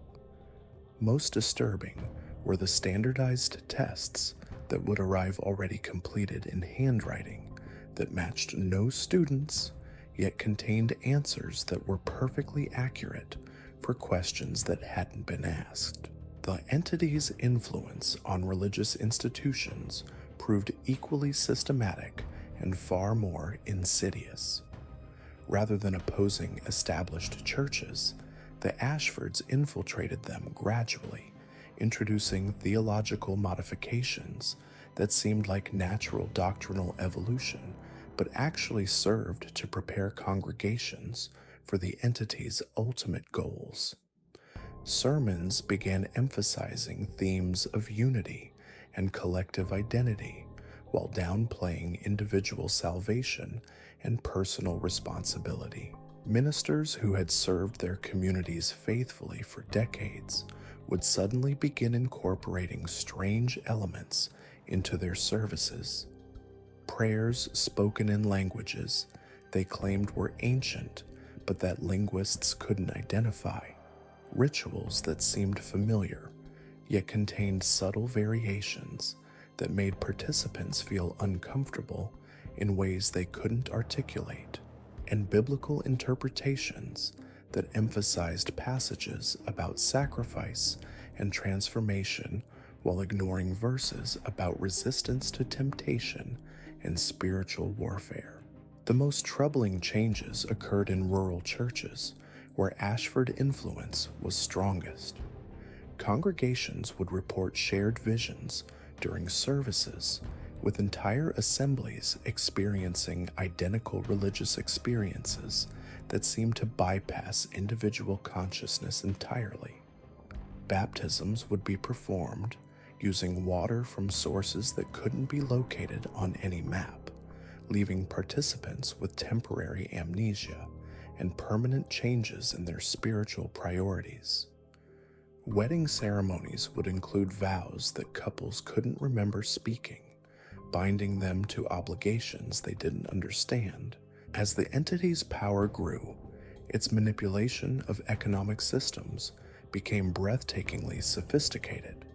Most disturbing were the standardized tests that would arrive already completed in handwriting that matched no students, yet contained answers that were perfectly accurate for questions that hadn't been asked. The entity's influence on religious institutions proved equally systematic and far more insidious. Rather than opposing established churches, the Ashfords infiltrated them gradually, introducing theological modifications that seemed like natural doctrinal evolution, but actually served to prepare congregations for the entity's ultimate goals. Sermons began emphasizing themes of unity and collective identity, while downplaying individual salvation and personal responsibility. Ministers who had served their communities faithfully for decades would suddenly begin incorporating strange elements into their services. prayers spoken in languages they claimed were ancient but that linguists couldn't identify, rituals that seemed familiar yet contained subtle variations that made participants feel uncomfortable in ways they couldn't articulate, and biblical interpretations that emphasized passages about sacrifice and transformation while ignoring verses about resistance to temptation and spiritual warfare. The most troubling changes occurred in rural churches, where Ashford influence was strongest. Congregations would report shared visions during services, with entire assemblies experiencing identical religious experiences that seemed to bypass individual consciousness entirely. Baptisms would be performed using water from sources that couldn't be located on any map, leaving participants with temporary amnesia and permanent changes in their spiritual priorities. Wedding ceremonies would include vows that couples couldn't remember speaking, binding them to obligations they didn't understand. As the entity's power grew, its manipulation of economic systems became breathtakingly sophisticated.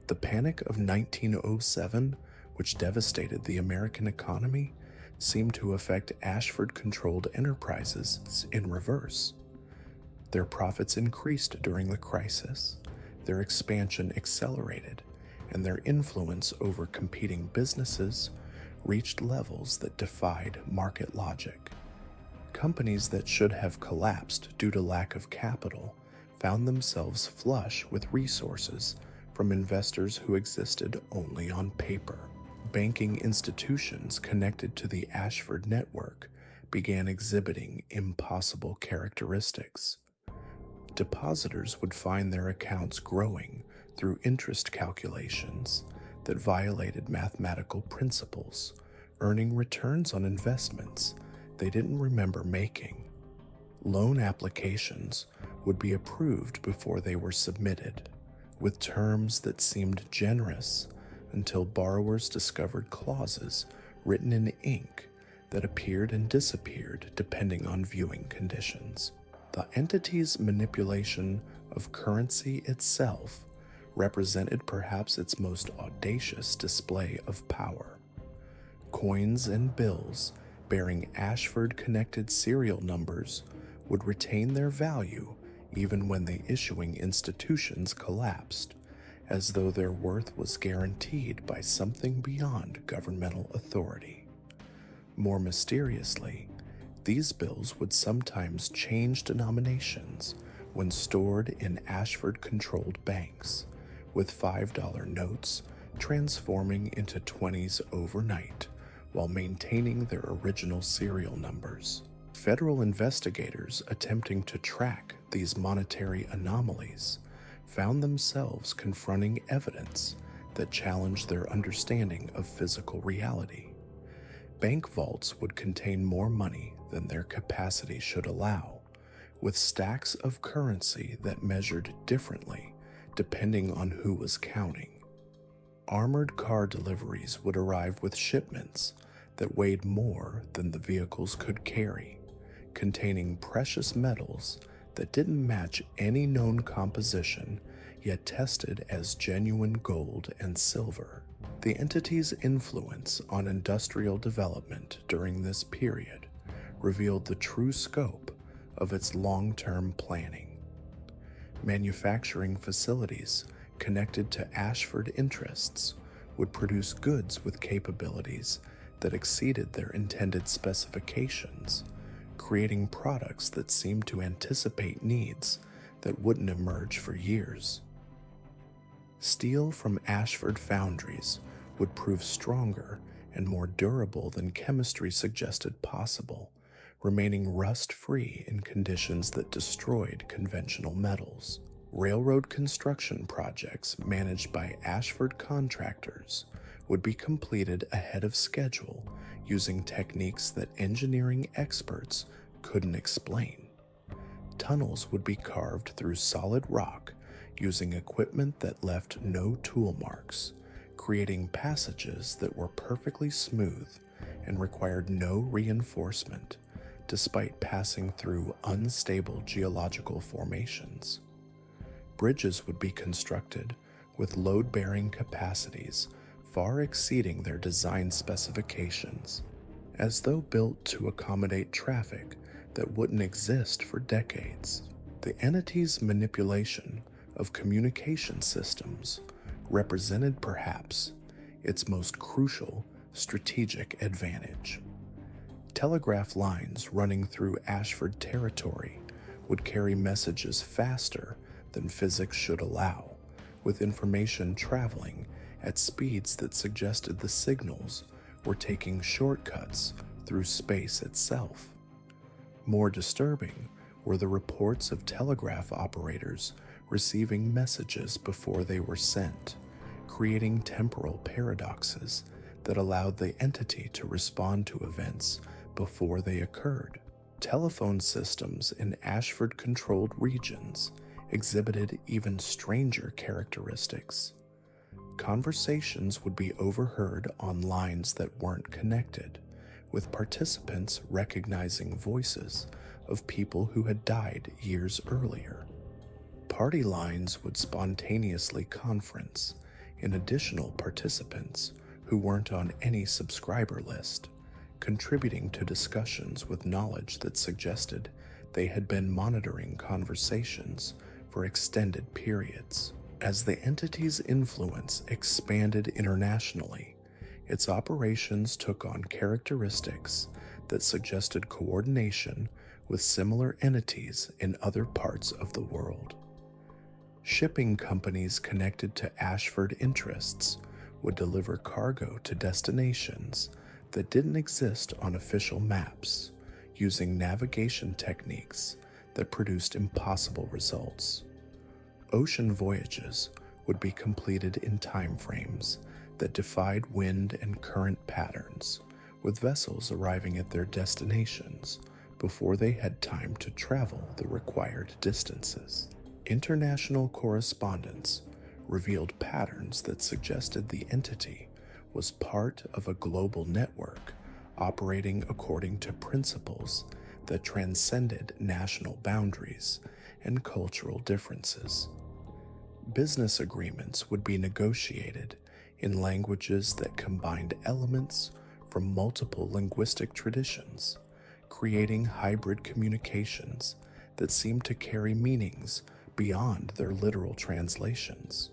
The Panic of 1907, which devastated the American economy, seemed to affect Ashford-controlled enterprises in reverse. Their profits increased during the crisis, their expansion accelerated, and their influence over competing businesses reached levels that defied market logic. Companies that should have collapsed due to lack of capital found themselves flush with resources from investors who existed only on paper. Banking institutions connected to the Ashford network began exhibiting impossible characteristics. Depositors would find their accounts growing through interest calculations that violated mathematical principles, earning returns on investments they didn't remember making. Loan applications would be approved before they were submitted, with terms that seemed generous until borrowers discovered clauses written in ink that appeared and disappeared depending on viewing conditions. The entity's manipulation of currency itself represented perhaps its most audacious display of power. Coins and bills bearing Ashford-connected serial numbers would retain their value even when the issuing institutions collapsed, as though their worth was guaranteed by something beyond governmental authority. More mysteriously, these bills would sometimes change denominations when stored in Ashford-controlled banks, with $5 notes transforming into 20s overnight while maintaining their original serial numbers. Federal investigators attempting to track these monetary anomalies found themselves confronting evidence that challenged their understanding of physical reality. Bank vaults would contain more money than their capacity should allow, with stacks of currency that measured differently depending on who was counting. Armored car deliveries would arrive with shipments that weighed more than the vehicles could carry, containing precious metals that didn't match any known composition, yet tested as genuine gold and silver. The entity's influence on industrial development during this period revealed the true scope of its long-term planning. Manufacturing facilities connected to Ashford interests would produce goods with capabilities that exceeded their intended specifications, creating products that seemed to anticipate needs that wouldn't emerge for years. Steel from Ashford foundries would prove stronger and more durable than chemistry suggested possible, remaining rust-free in conditions that destroyed conventional metals. Railroad construction projects managed by Ashford contractors would be completed ahead of schedule using techniques that engineering experts couldn't explain. Tunnels would be carved through solid rock using equipment that left no tool marks, creating passages that were perfectly smooth and required no reinforcement despite passing through unstable geological formations. Bridges would be constructed with load-bearing capacities far exceeding their design specifications, as though built to accommodate traffic that wouldn't exist for decades. The entity's manipulation of communication systems represented perhaps its most crucial strategic advantage. Telegraph lines running through Ashford territory would carry messages faster than physics should allow, with information traveling at speeds that suggested the signals were taking shortcuts through space itself. More disturbing were the reports of telegraph operators receiving messages before they were sent, creating temporal paradoxes that allowed the entity to respond to events before they occurred. Telephone systems in Ashford-controlled regions exhibited even stranger characteristics. Conversations would be overheard on lines that weren't connected, with participants recognizing voices of people who had died years earlier. Party lines would spontaneously conference in additional participants who weren't on any subscriber list, contributing to discussions with knowledge that suggested they had been monitoring conversations for extended periods. As the entity's influence expanded internationally, its operations took on characteristics that suggested coordination with similar entities in other parts of the world. Shipping companies connected to Ashford interests would deliver cargo to destinations that didn't exist on official maps, using navigation techniques that produced impossible results. Ocean voyages would be completed in timeframes that defied wind and current patterns, with vessels arriving at their destinations before they had time to travel the required distances. International correspondence revealed patterns that suggested the entity was part of a global network operating according to principles that transcended national boundaries and cultural differences. Business agreements would be negotiated in languages that combined elements from multiple linguistic traditions, creating hybrid communications that seemed to carry meanings beyond their literal translations.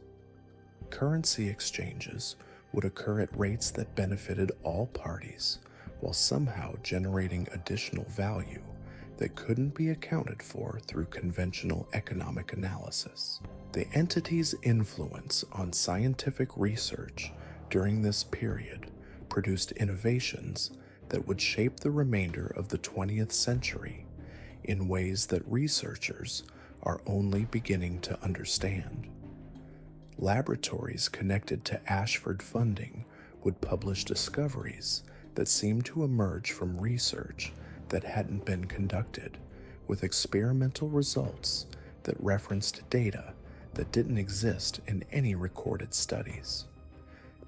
Currency exchanges would occur at rates that benefited all parties, while somehow generating additional value that couldn't be accounted for through conventional economic analysis. The entity's influence on scientific research during this period produced innovations that would shape the remainder of the 20th century in ways that researchers are only beginning to understand. Laboratories connected to Ashford funding would publish discoveries that seemed to emerge from research that hadn't been conducted, with experimental results that referenced data that didn't exist in any recorded studies.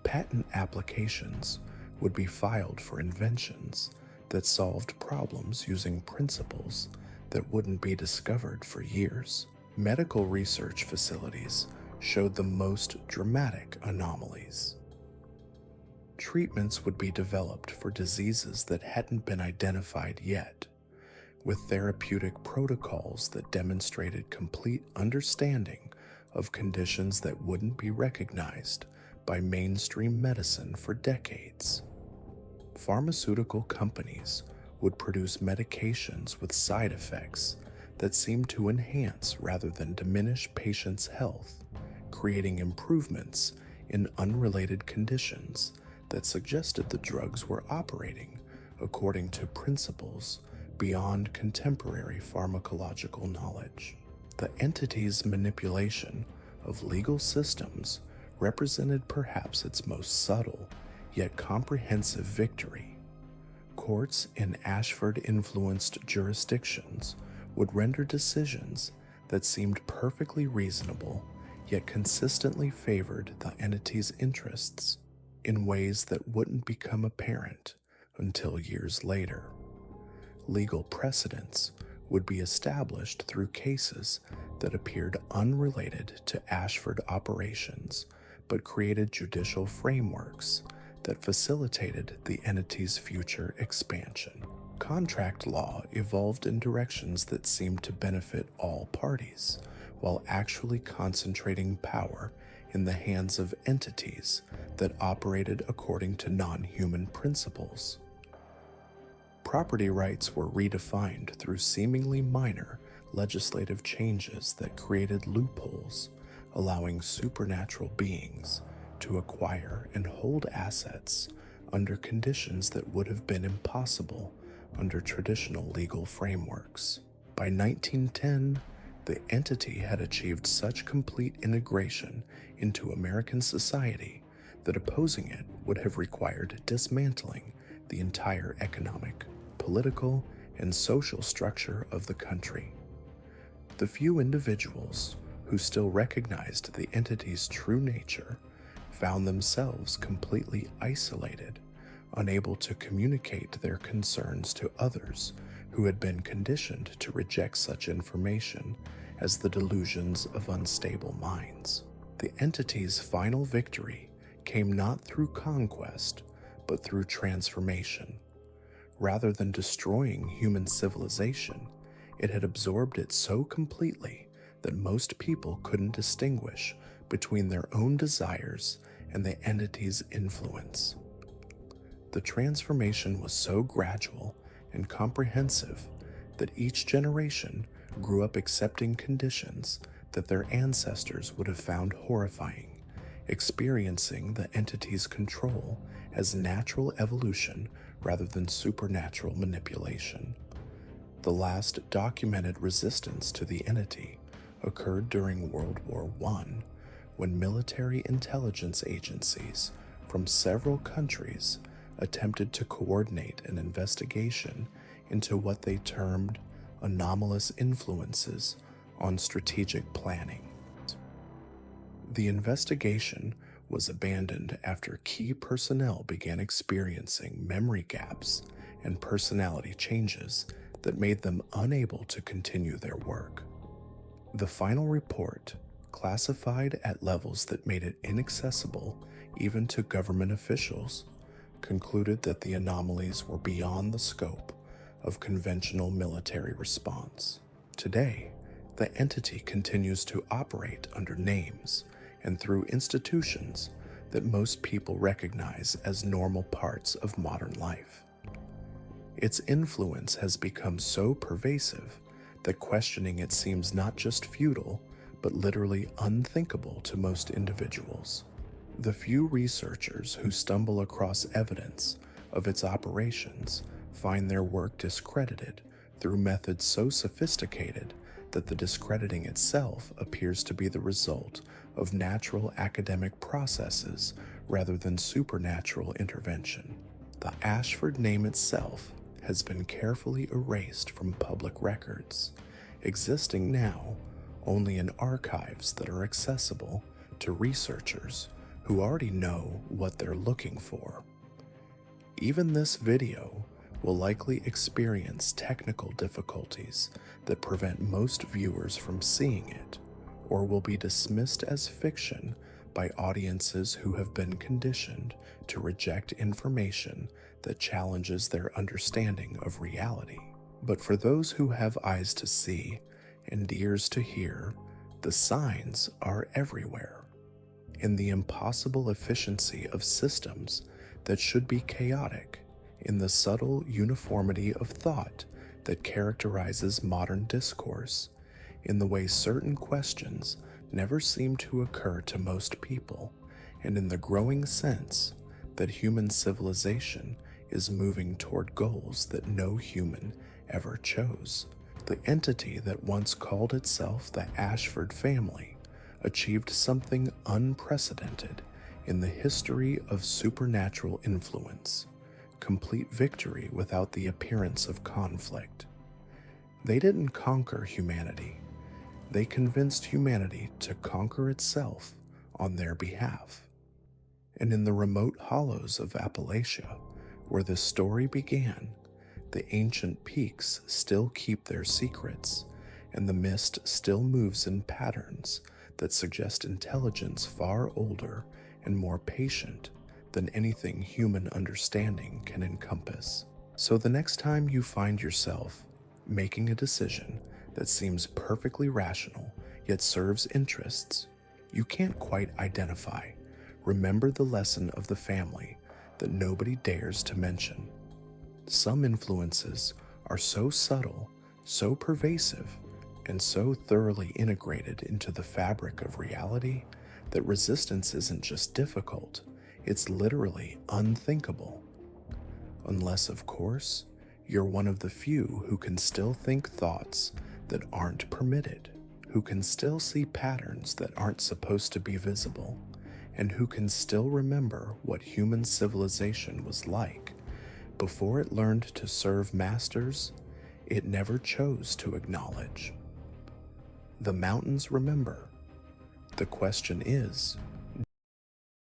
Patent applications would be filed for inventions that solved problems using principles that wouldn't be discovered for years. Medical research facilities showed the most dramatic anomalies. Treatments would be developed for diseases that hadn't been identified yet, with therapeutic protocols that demonstrated complete understanding of conditions that wouldn't be recognized by mainstream medicine for decades. Pharmaceutical companies would produce medications with side effects that seemed to enhance rather than diminish patients' health, creating improvements in unrelated conditions that suggested the drugs were operating according to principles beyond contemporary pharmacological knowledge. The entity's manipulation of legal systems represented perhaps its most subtle yet comprehensive victory. Courts in Ashford-influenced jurisdictions would render decisions that seemed perfectly reasonable, yet consistently favored the entity's interests in ways that wouldn't become apparent until years later. Legal precedents would be established through cases that appeared unrelated to Ashford operations but created judicial frameworks that facilitated the entity's future expansion. Contract law evolved in directions that seemed to benefit all parties, while actually concentrating power in the hands of entities that operated according to non-human principles. Property rights were redefined through seemingly minor legislative changes that created loopholes, allowing supernatural beings to acquire and hold assets under conditions that would have been impossible under traditional legal frameworks. By 1910, the entity had achieved such complete integration into American society that opposing it would have required dismantling the entire economic, political, and social structure of the country. The few individuals who still recognized the entity's true nature found themselves completely isolated, unable to communicate their concerns to others who had been conditioned to reject such information as the delusions of unstable minds. The entity's final victory came not through conquest, but through transformation. Rather than destroying human civilization, it had absorbed it so completely that most people couldn't distinguish between their own desires and the entity's influence. The transformation was so gradual and comprehensive that each generation grew up accepting conditions that their ancestors would have found horrifying, experiencing the entity's control as natural evolution rather than supernatural manipulation. The last documented resistance to the entity occurred during World War I, when military intelligence agencies from several countries attempted to coordinate an investigation into what they termed anomalous influences on strategic planning. The investigation was abandoned after key personnel began experiencing memory gaps and personality changes that made them unable to continue their work. The final report, classified at levels that made it inaccessible even to government officials, concluded that the anomalies were beyond the scope of conventional military response. Today, the entity continues to operate under names and through institutions that most people recognize as normal parts of modern life. Its influence has become so pervasive that questioning it seems not just futile, but literally unthinkable to most individuals. The few researchers who stumble across evidence of its operations find their work discredited through methods so sophisticated that the discrediting itself appears to be the result of natural academic processes rather than supernatural intervention. The Ashford name itself has been carefully erased from public records, existing now only in archives that are accessible to researchers who already know what they're looking for. Even this video will likely experience technical difficulties that prevent most viewers from seeing it, or will be dismissed as fiction by audiences who have been conditioned to reject information that challenges their understanding of reality. But for those who have eyes to see and ears to hear, the signs are everywhere. In the impossible efficiency of systems that should be chaotic, in the subtle uniformity of thought that characterizes modern discourse, in the way certain questions never seem to occur to most people, and in the growing sense that human civilization is moving toward goals that no human ever chose. The entity that once called itself the Ashford family achieved something unprecedented in the history of supernatural influence, complete victory without the appearance of conflict. They didn't conquer humanity. they convinced humanity to conquer itself on their behalf. And in the remote hollows of Appalachia, where this story began, the ancient peaks still keep their secrets, and the mist still moves in patterns that suggest intelligence far older and more patient than anything human understanding can encompass. So the next time you find yourself making a decision that seems perfectly rational yet serves interests you can't quite identify, remember the lesson of the family that nobody dares to mention. Some influences are so subtle, so pervasive, and so thoroughly integrated into the fabric of reality that resistance isn't just difficult, it's literally unthinkable. Unless, of course, you're one of the few who can still think thoughts that aren't permitted, who can still see patterns that aren't supposed to be visible, and who can still remember what human civilization was like before it learned to serve masters it never chose to acknowledge. The mountains remember. The question is,